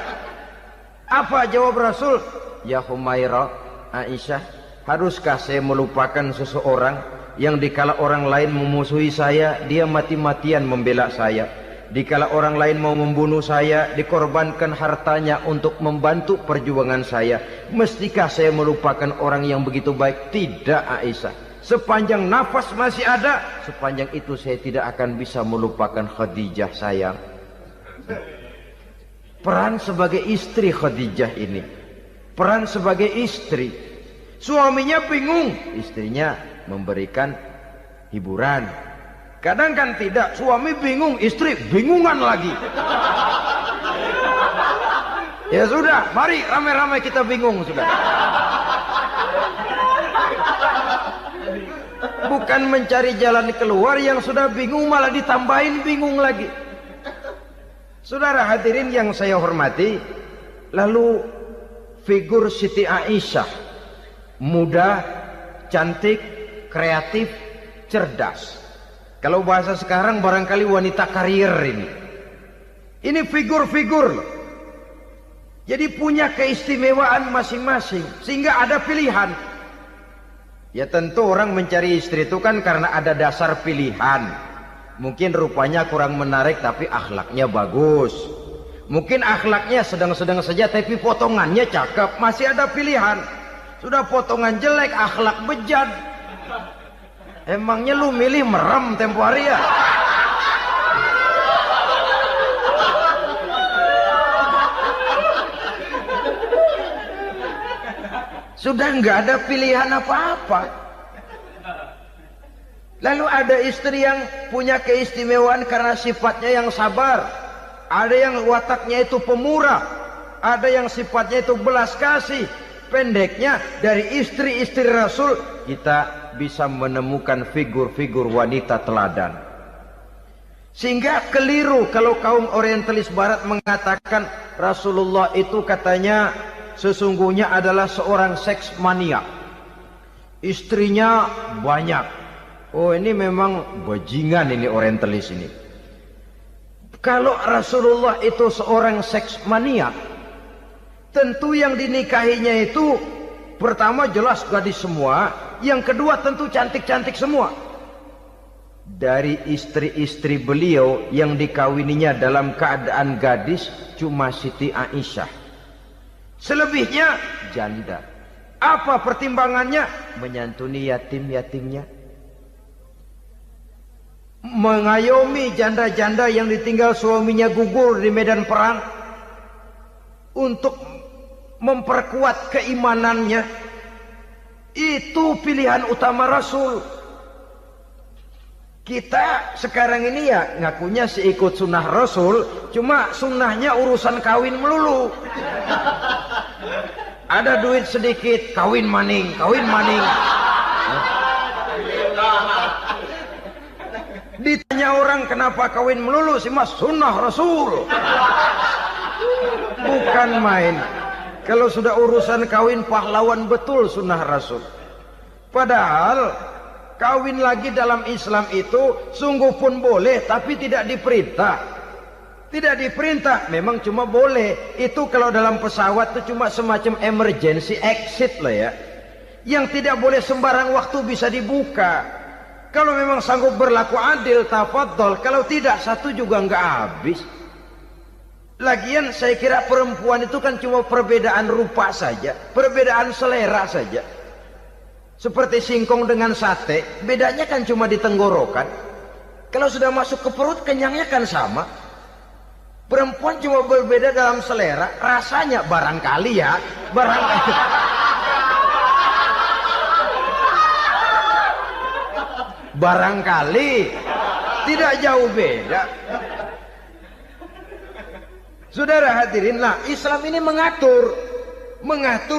Apa jawab Rasul? Ya Humairah, Aisyah, haruskah saya melupakan seseorang yang dikala orang lain memusuhi saya, dia mati-matian membela saya. Dikala orang lain mau membunuh saya, dikorbankan hartanya untuk membantu perjuangan saya. Mestikah saya melupakan orang yang begitu baik? Tidak, Aisyah. Sepanjang nafas masih ada, sepanjang itu saya tidak akan bisa melupakan Khadijah sayang. Peran sebagai istri Khadijah ini, peran sebagai istri. Suaminya bingung, istrinya memberikan hiburan. Kadang kan tidak, suami bingung, istri bingungan lagi. Ya sudah, mari ramai-ramai kita bingung sudah. Bukan mencari jalan keluar, yang sudah bingung malah ditambahin bingung lagi. Saudara hadirin yang saya hormati, lalu figur Siti Aisyah, muda, cantik, kreatif, cerdas. Kalau bahasa sekarang barangkali wanita karier ini. Ini figur-figur loh. Jadi punya keistimewaan masing-masing, sehingga ada pilihan. Ya tentu orang mencari istri itu kan karena ada dasar pilihan. Mungkin rupanya kurang menarik tapi akhlaknya bagus. Mungkin akhlaknya sedang-sedang saja tapi potongannya cakep. Masih ada pilihan. Sudah potongan jelek, akhlak bejat. Emangnya lu milih merem tempo hari ya? Sudah nggak ada pilihan apa-apa. Lalu ada istri yang punya keistimewaan karena sifatnya yang sabar. Ada yang wataknya itu pemurah. Ada yang sifatnya itu belas kasih. Pendeknya, dari istri-istri Rasul kita bisa menemukan figur-figur wanita teladan. Sehingga keliru kalau kaum orientalis barat mengatakan Rasulullah itu katanya sesungguhnya adalah seorang seks mania. Istrinya banyak. Oh ini memang bajingan ini orientalis ini. Kalau Rasulullah itu seorang seks mania, tentu yang dinikahinya itu pertama jelas gadis semua, yang kedua tentu cantik-cantik semua. Dari istri-istri beliau yang dikawininya dalam keadaan gadis cuma Siti Aisyah. Selebihnya janda. Apa pertimbangannya? Menyantuni yatim-yatimnya, mengayomi janda-janda yang ditinggal suaminya gugur di medan perang, untuk memperkuat keimanannya. Itu pilihan utama Rasul. Kita sekarang ini ya ngakunya sih ikut sunnah Rasul, cuma sunnahnya urusan kawin melulu. Ada duit sedikit, kawin maning, kawin maning. Ditanya orang kenapa kawin melulu, sih mas sunnah Rasul. Bukan main. Kalau sudah urusan kawin pahlawan betul sunnah Rasul. Padahal kawin lagi dalam Islam itu sungguh pun boleh, tapi tidak diperintah. Tidak diperintah, memang cuma boleh. Itu kalau dalam pesawat itu cuma semacam emergency exit lah ya. Yang tidak boleh sembarang waktu bisa dibuka. Kalau memang sanggup berlaku adil, tafadhol. Kalau tidak, satu juga nggak habis. Lagian saya kira perempuan itu kan cuma perbedaan rupa saja, perbedaan selera saja. Seperti singkong dengan sate, bedanya kan cuma di tenggorokan. Kalau sudah masuk ke perut, kenyangnya kan sama. Perempuan cuma berbeda dalam selera, rasanya barangkali ya, barangkali. Barangkali tidak jauh beda. Saudara hadirin, lah Islam ini mengatur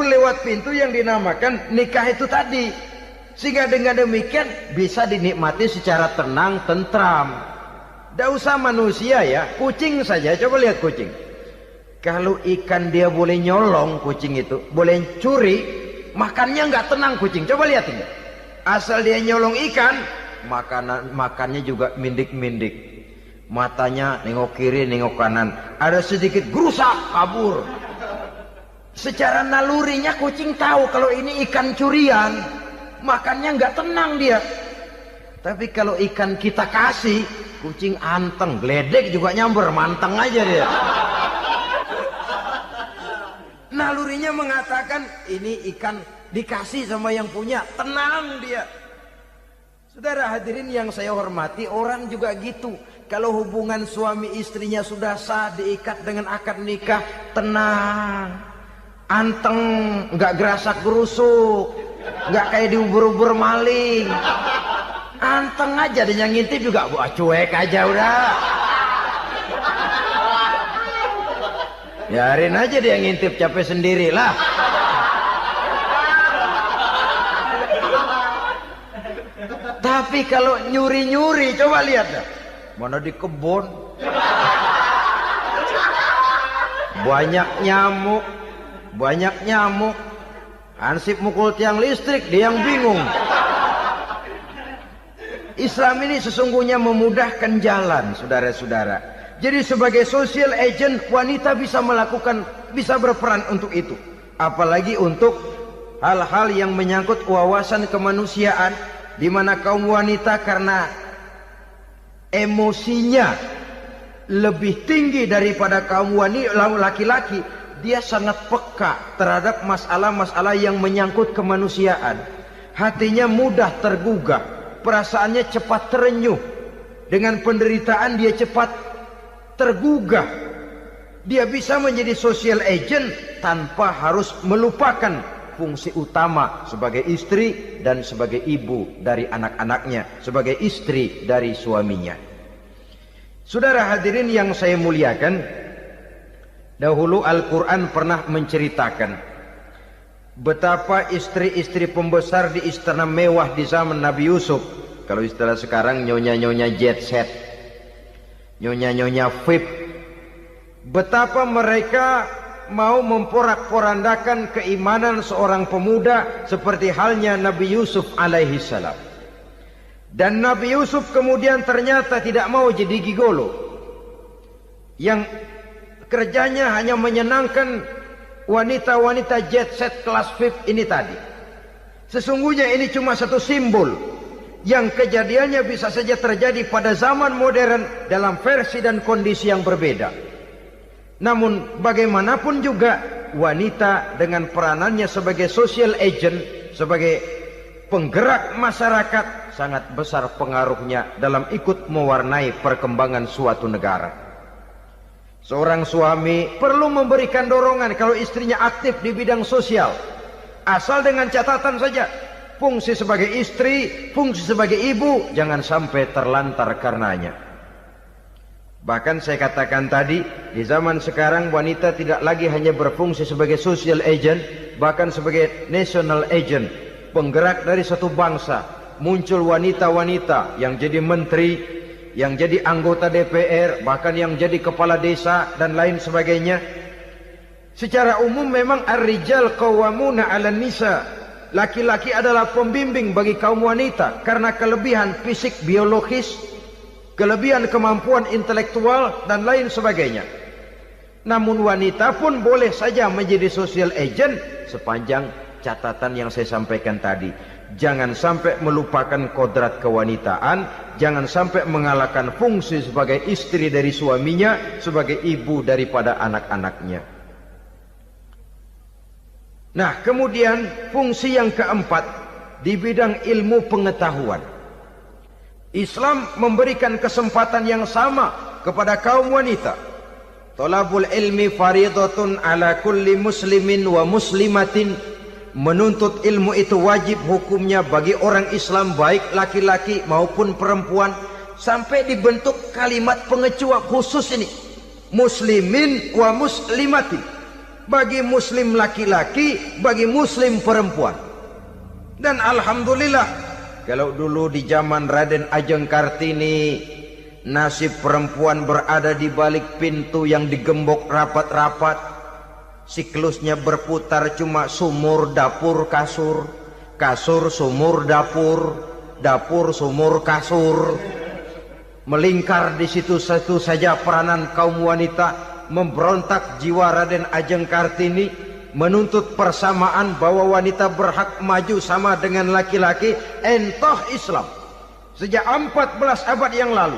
lewat pintu yang dinamakan nikah itu tadi, sehingga dengan demikian bisa dinikmati secara tenang, tentram. Tidak usah manusia ya, kucing saja. Coba lihat kucing. Kalau ikan dia boleh nyolong, kucing itu boleh curi, makannya nggak tenang kucing. Coba lihat ini. Asal dia nyolong ikan, makannya juga mindik-mindik. Matanya nengok kiri, nengok kanan. Ada sedikit gerusak, kabur. Secara nalurinya kucing tahu kalau ini ikan curian. Makannya nggak tenang dia. Tapi kalau ikan kita kasih, kucing anteng, geledek juga nyamber, manteng aja dia. Nalurinya mengatakan ini ikan dikasih sama yang punya, tenang dia. Saudara hadirin yang saya hormati, orang juga gitu. Kalau hubungan suami istrinya sudah sah, diikat dengan akad nikah, tenang, anteng, nggak gerasak gerusuk, nggak kayak diubur-ubur maling, anteng aja. Dia ngintip juga, buat cuek aja udah. Biarin aja dia ngintip, capek sendirilah. Tapi kalau nyuri-nyuri, coba lihat dah. Mana di kebun banyak nyamuk, Hansip mukul tiang listrik, dia yang bingung. Islam ini sesungguhnya memudahkan jalan, saudara-saudara. Jadi sebagai social agent, wanita bisa berperan untuk itu. Apalagi untuk hal-hal yang menyangkut wawasan kemanusiaan, di mana kaum wanita karena emosinya lebih tinggi daripada kaum laki-laki, dia sangat peka terhadap masalah-masalah yang menyangkut kemanusiaan. Hatinya mudah tergugah, perasaannya cepat terenyuh. Dengan penderitaan dia cepat tergugah. Dia bisa menjadi social agent tanpa harus melupakan fungsi utama sebagai istri dan sebagai ibu dari anak-anaknya, sebagai istri dari suaminya. Saudara hadirin yang saya muliakan, dahulu Al-Quran pernah menceritakan betapa istri-istri pembesar di istana mewah di zaman Nabi Yusuf, kalau istilah sekarang nyonya-nyonya jet set, nyonya-nyonya VIP, betapa mereka mau memporak-porandakan keimanan seorang pemuda seperti halnya Nabi Yusuf alaihi salam. Dan Nabi Yusuf kemudian ternyata tidak mau jadi gigolo yang kerjanya hanya menyenangkan wanita-wanita jet set kelas VIP ini tadi. Sesungguhnya ini cuma satu simbol yang kejadiannya bisa saja terjadi pada zaman modern dalam versi dan kondisi yang berbeda. Namun bagaimanapun juga wanita dengan peranannya sebagai social agent, sebagai penggerak masyarakat, sangat besar pengaruhnya dalam ikut mewarnai perkembangan suatu negara. Seorang suami perlu memberikan dorongan kalau istrinya aktif di bidang sosial, asal dengan catatan saja, fungsi sebagai istri, fungsi sebagai ibu jangan sampai terlantar karenanya. Bahkan saya katakan tadi, di zaman sekarang wanita tidak lagi hanya berfungsi sebagai social agent, bahkan sebagai national agent, penggerak dari satu bangsa. Muncul wanita-wanita yang jadi menteri, yang jadi anggota DPR, bahkan yang jadi kepala desa dan lain sebagainya. Secara umum memang ar-rijal qawwamuna 'alan nisa. Laki-laki adalah pembimbing bagi kaum wanita karena kelebihan fisik biologis, kelebihan kemampuan intelektual dan lain sebagainya. Namun wanita pun boleh saja menjadi social agent sepanjang catatan yang saya sampaikan tadi. Jangan sampai melupakan kodrat kewanitaan, jangan sampai mengalahkan fungsi sebagai istri dari suaminya, sebagai ibu daripada anak-anaknya. Nah, kemudian fungsi yang keempat di bidang ilmu pengetahuan. Islam memberikan kesempatan yang sama kepada kaum wanita. Thalabul ilmi faridatun ala kulli muslimin wa muslimatin. Menuntut ilmu itu wajib hukumnya bagi orang Islam, baik laki-laki maupun perempuan. Sampai dibentuk kalimat pengecuali khusus ini, muslimin wa muslimatin, bagi muslim laki-laki, bagi muslim perempuan. Dan alhamdulillah, kalau dulu di zaman Raden Ajeng Kartini, nasib perempuan berada di balik pintu yang digembok rapat-rapat, siklusnya berputar cuma sumur, dapur, kasur, kasur, sumur, dapur, dapur, sumur, kasur. Melingkar di situ-situ saja peranan kaum wanita. Memberontak jiwa Raden Ajeng Kartini, menuntut persamaan bahwa wanita berhak maju sama dengan laki-laki. Entah Islam sejak 14 abad yang lalu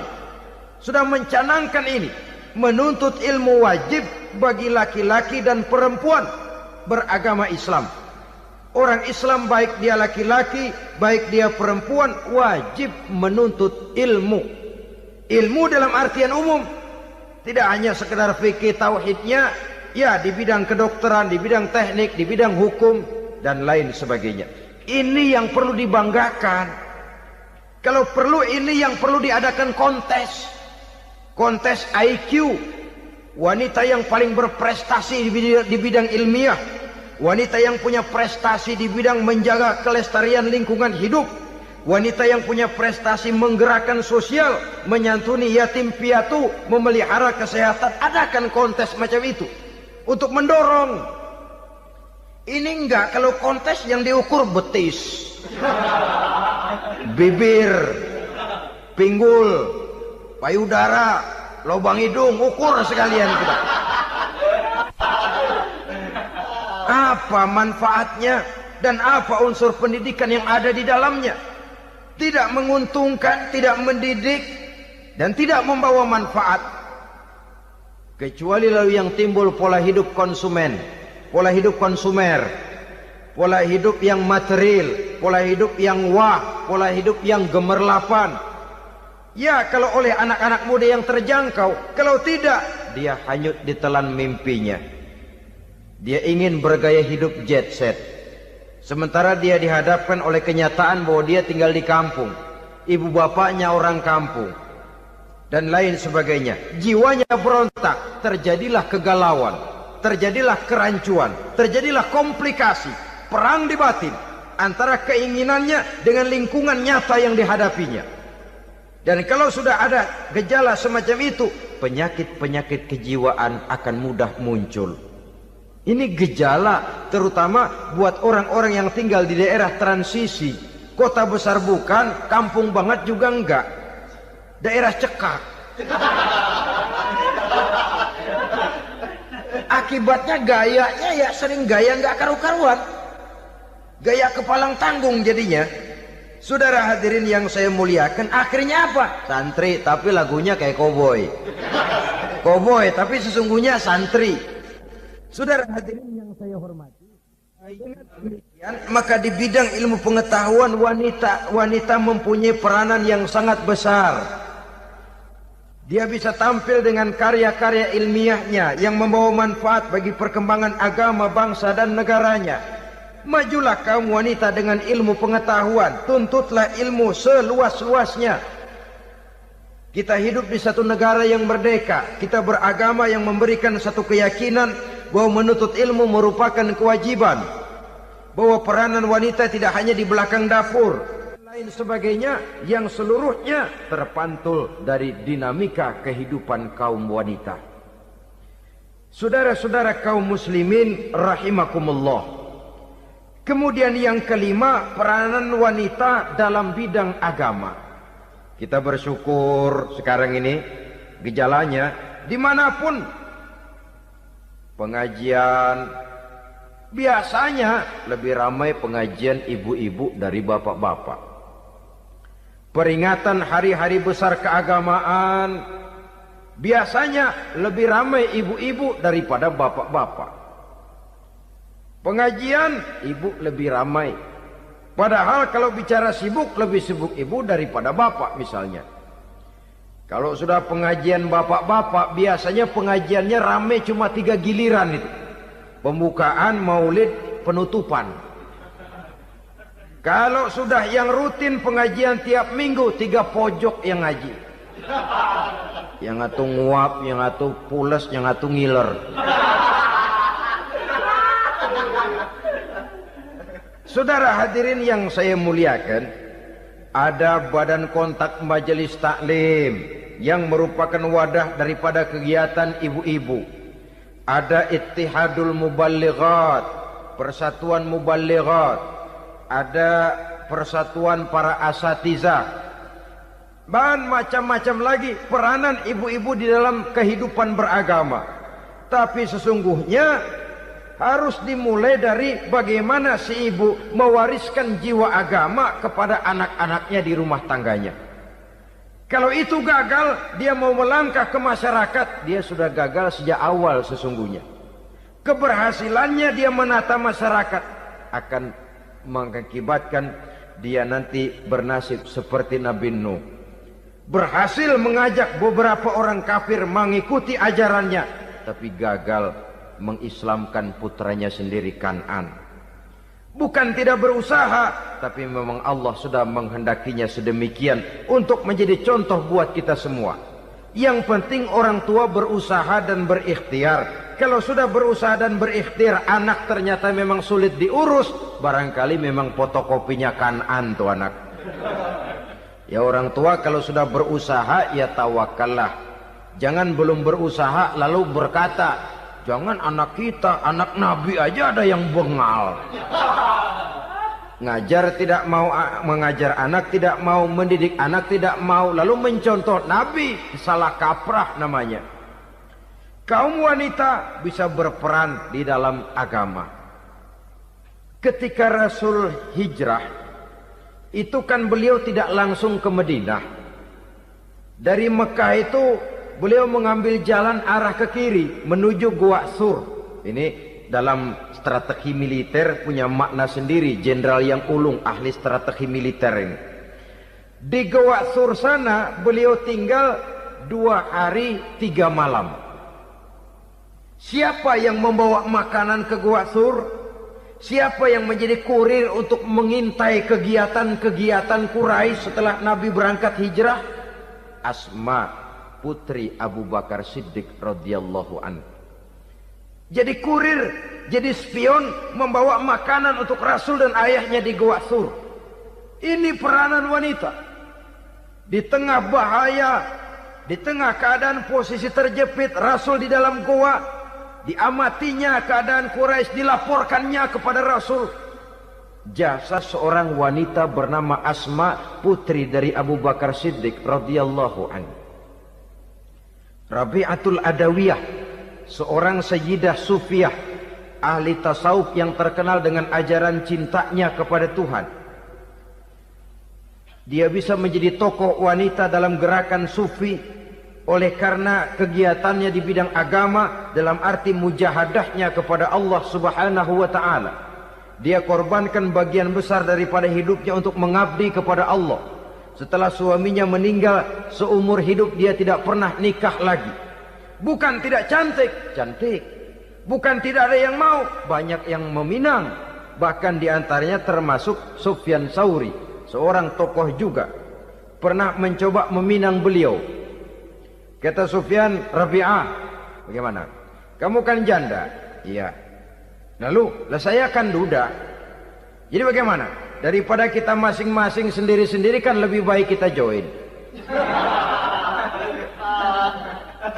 sudah mencanangkan ini, menuntut ilmu wajib bagi laki-laki dan perempuan beragama Islam. Orang Islam baik dia laki-laki, baik dia perempuan, wajib menuntut ilmu. Ilmu dalam artian umum, tidak hanya sekedar fikih tauhidnya, ya di bidang kedokteran, di bidang teknik, di bidang hukum dan lain sebagainya. Ini yang perlu dibanggakan. Kalau perlu ini yang perlu diadakan kontes. Kontes IQ. Wanita yang paling berprestasi di bidang ilmiah, wanita yang punya prestasi di bidang menjaga kelestarian lingkungan hidup, wanita yang punya prestasi menggerakkan sosial, menyantuni yatim piatu, memelihara kesehatan. Adakan kontes macam itu untuk mendorong. Ini enggak, kalau kontes yang diukur betis, bibir, pinggul, payudara, lubang hidung, ukur sekalian kita. Apa manfaatnya dan apa unsur pendidikan yang ada di dalamnya? Tidak menguntungkan, tidak mendidik, dan tidak membawa manfaat. Kecuali lalu yang timbul pola hidup konsumen, pola hidup konsumer, pola hidup yang material, pola hidup yang wah, pola hidup yang gemerlapan. Ya, kalau oleh anak-anak muda yang terjangkau. Kalau tidak, dia hanyut ditelan mimpinya. Dia ingin bergaya hidup jet set, sementara dia dihadapkan oleh kenyataan bahwa dia tinggal di kampung, ibu bapaknya orang kampung, dan lain sebagainya. Jiwanya berontak, terjadilah kegalauan, terjadilah kerancuan, terjadilah komplikasi, perang di batin antara keinginannya dengan lingkungan nyata yang dihadapinya. Dan kalau sudah ada gejala semacam itu, penyakit-penyakit kejiwaan akan mudah muncul. Ini gejala terutama buat orang-orang yang tinggal di daerah transisi. Kota besar bukan, kampung banget juga enggak. Daerah cekak. Akibatnya gayanya ya sering gaya enggak karu-karuan. Gaya kepalang tanggung jadinya. Saudara hadirin yang saya muliakan, akhirnya apa? Santri tapi lagunya kayak koboi. Koboi tapi sesungguhnya santri. Saudara hadirin yang saya hormati, maka di bidang ilmu pengetahuan wanita mempunyai peranan yang sangat besar. Dia bisa tampil dengan karya-karya ilmiahnya yang membawa manfaat bagi perkembangan agama, bangsa dan negaranya. Majulah kaum wanita dengan ilmu pengetahuan, tuntutlah ilmu seluas-luasnya. Kita hidup di satu negara yang merdeka, kita beragama yang memberikan satu keyakinan bahwa menuntut ilmu merupakan kewajiban, bahwa peranan wanita tidak hanya di belakang dapur, lain sebagainya, yang seluruhnya terpantul dari dinamika kehidupan kaum wanita. Saudara-saudara kaum muslimin rahimakumullah. Kemudian yang kelima, peranan wanita dalam bidang agama. Kita bersyukur sekarang ini gejalanya dimanapun pengajian, biasanya lebih ramai pengajian ibu-ibu dari bapak-bapak. Peringatan hari-hari besar keagamaan, biasanya lebih ramai ibu-ibu daripada bapak-bapak. Pengajian ibu lebih ramai. Padahal kalau bicara sibuk, lebih sibuk ibu daripada bapak misalnya. Kalau sudah pengajian bapak-bapak, biasanya pengajiannya ramai cuma 3 giliran itu. Pembukaan, maulid, penutupan. Kalau sudah yang rutin pengajian tiap minggu, 3 pojok yang ngaji. Yang atu nguap, yang atu pules, yang atu ngiler. Saudara hadirin yang saya muliakan, ada badan kontak majelis taklim yang merupakan wadah daripada kegiatan ibu-ibu. Ada Ittihadul Muballighat, Persatuan Muballighat. Ada persatuan para asatiza, dan macam-macam lagi peranan ibu-ibu di dalam kehidupan beragama. Tapi sesungguhnya harus dimulai dari bagaimana si ibu mewariskan jiwa agama kepada anak-anaknya di rumah tangganya. Kalau itu gagal, dia mau melangkah ke masyarakat, dia sudah gagal sejak awal sesungguhnya. Keberhasilannya dia menata masyarakat akan mengakibatkan dia nanti bernasib seperti Nabi Nuh. Berhasil mengajak beberapa orang kafir mengikuti ajarannya, tapi gagal mengislamkan putranya sendiri Kan'an. Bukan tidak berusaha, tapi memang Allah sudah menghendakinya sedemikian untuk menjadi contoh buat kita semua. Yang penting orang tua berusaha dan berikhtiar. Kalau sudah berusaha dan berikhtiar, anak ternyata memang sulit diurus, barangkali memang fotokopinya Kan'an tuh anak. Ya orang tua kalau sudah berusaha, ya tawakallah. Jangan belum berusaha lalu berkata, jangan anak kita, anak Nabi aja ada yang bengal. Ngajar tidak mau, mengajar anak tidak mau, mendidik anak tidak mau, lalu mencontoh Nabi, salah kaprah namanya. Kaum wanita bisa berperan di dalam agama. Ketika Rasul hijrah, itu kan beliau tidak langsung ke Madinah. Dari Mekah itu beliau mengambil jalan arah ke kiri menuju Gua Sur. Ini dalam strategi militer punya makna sendiri. Jenderal yang ulung, ahli strategi militer ini. Di Gua Sur sana beliau tinggal 2 hari 3 malam. Siapa yang membawa makanan ke Gua Sur? Siapa yang menjadi kurir untuk mengintai kegiatan-kegiatan Quraisy setelah Nabi berangkat hijrah? Asma, putri Abu Bakar Siddiq radhiyallahu anhu. Jadi kurir, jadi spion, membawa makanan untuk Rasul dan ayahnya di Gua Sur. Ini peranan wanita. Di tengah bahaya, di tengah keadaan posisi terjepit, Rasul di dalam gua, diamatinya keadaan Quraisy, dilaporkannya kepada Rasul. Jasa seorang wanita bernama Asma, putri dari Abu Bakar Siddiq radhiyallahu anhu. Rabi'atul Adawiyah, seorang sayyidah sufiyah, ahli tasawuf yang terkenal dengan ajaran cintanya kepada Tuhan. Dia bisa menjadi tokoh wanita dalam gerakan sufi oleh karena kegiatannya di bidang agama, dalam arti mujahadahnya kepada Allah Subhanahu wa taala. Dia korbankan bagian besar daripada hidupnya untuk mengabdi kepada Allah. Setelah suaminya meninggal, seumur hidup dia tidak pernah nikah lagi. Bukan tidak cantik, cantik. Bukan tidak ada yang mau, banyak yang meminang. Bahkan diantaranya termasuk Sufyan Tsauri, seorang tokoh juga, pernah mencoba meminang beliau. Kata Sufyan, Rabi'ah, bagaimana? Kamu kan janda? Iya. Lalu, saya kan duda. Jadi bagaimana? Daripada kita masing-masing sendiri-sendiri kan lebih baik kita join.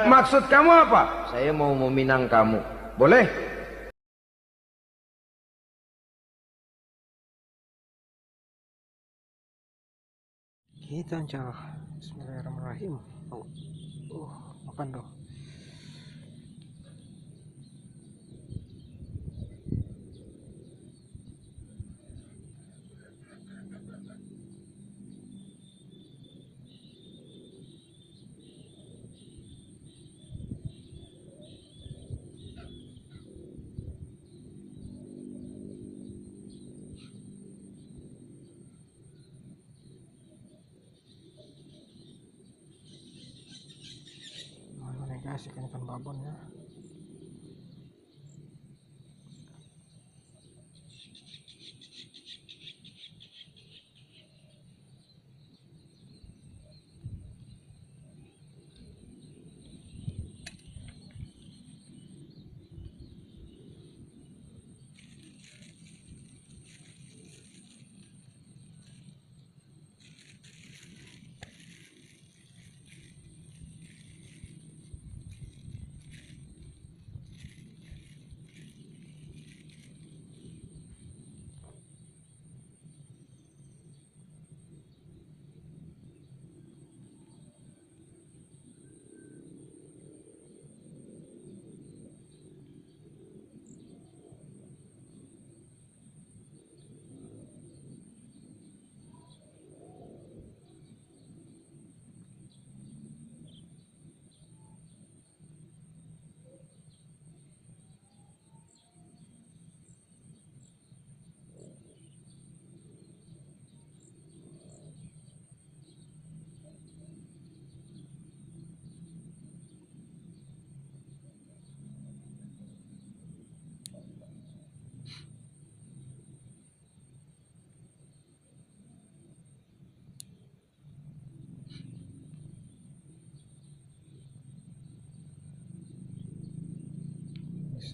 Maksud kamu apa? Saya mau meminang kamu. Boleh? Gitu aja. Bismillahirrahmanirrahim. Makan dong. Mana nih guys, ikan babon ya.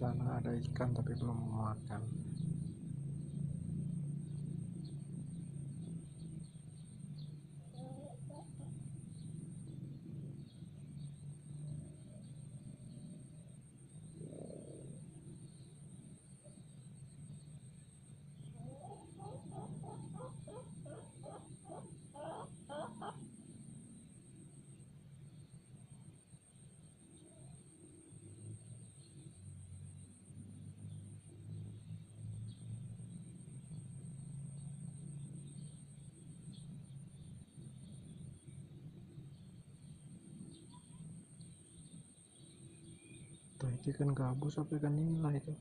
sana ada ikan tapi belum mau makan. Tuh, itu ikan gabus apa ikan nila itu?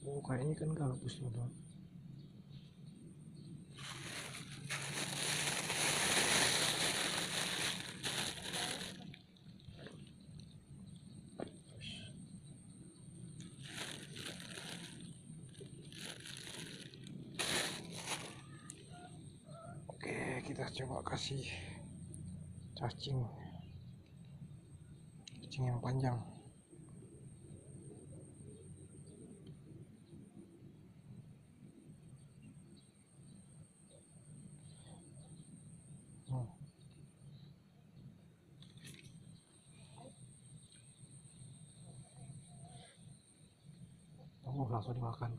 Oh, kayaknya ikan gabus tuh. Oke, kita coba kasih cacing yang panjang. Oh, langsung dimakan.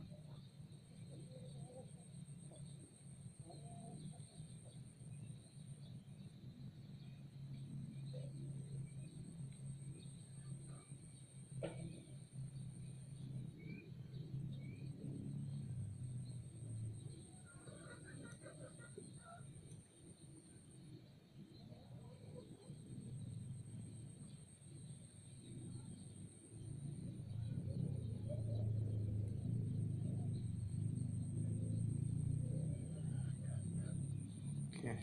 Oke.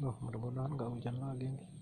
Loh, mudah-mudahan nggak hujan lagi nih.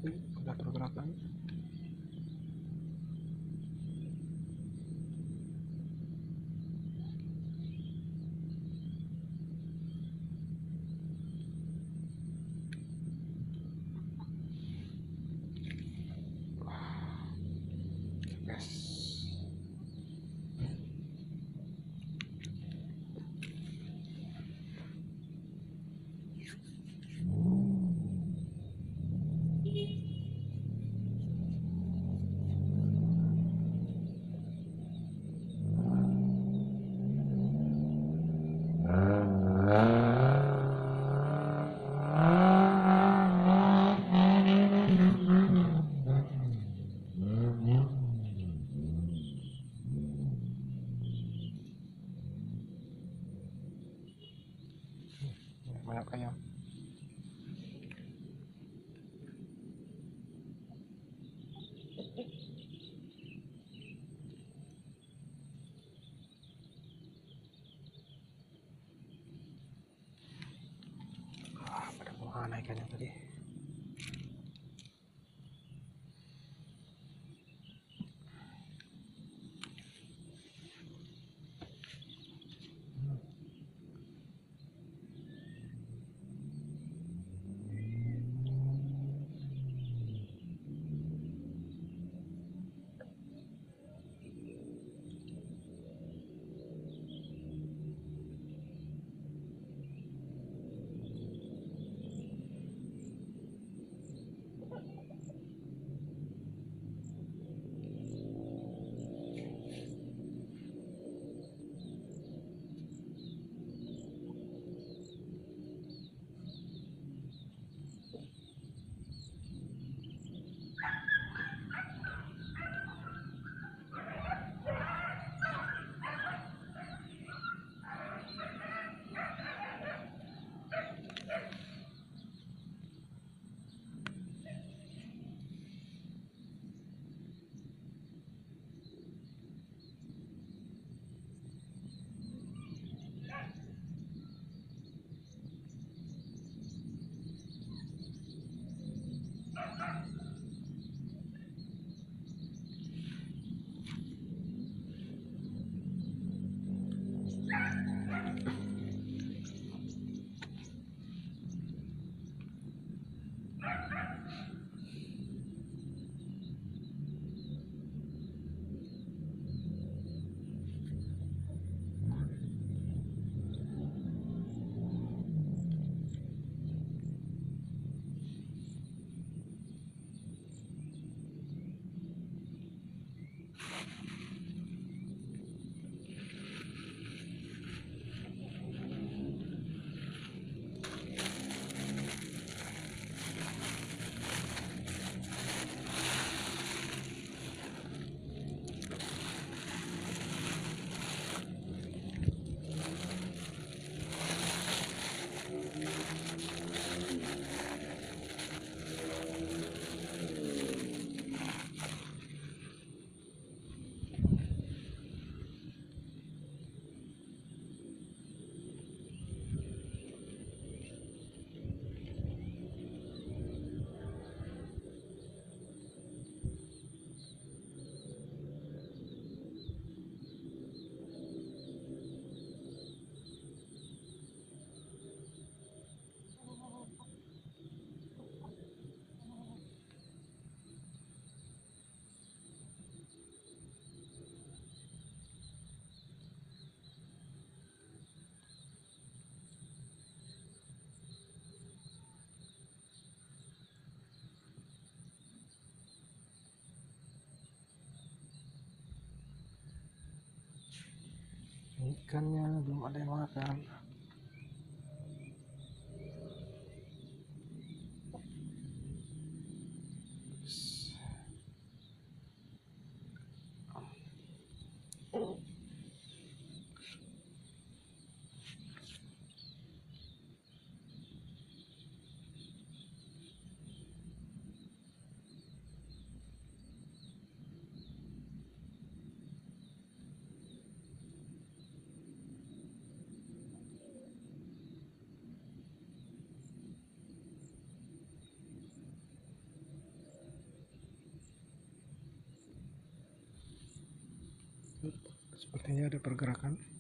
Udah bergerak lagi. Guys, banyak ayam. Pada mau naikannya tadi. Ikannya belum ada yang makan. Sepertinya ada pergerakan.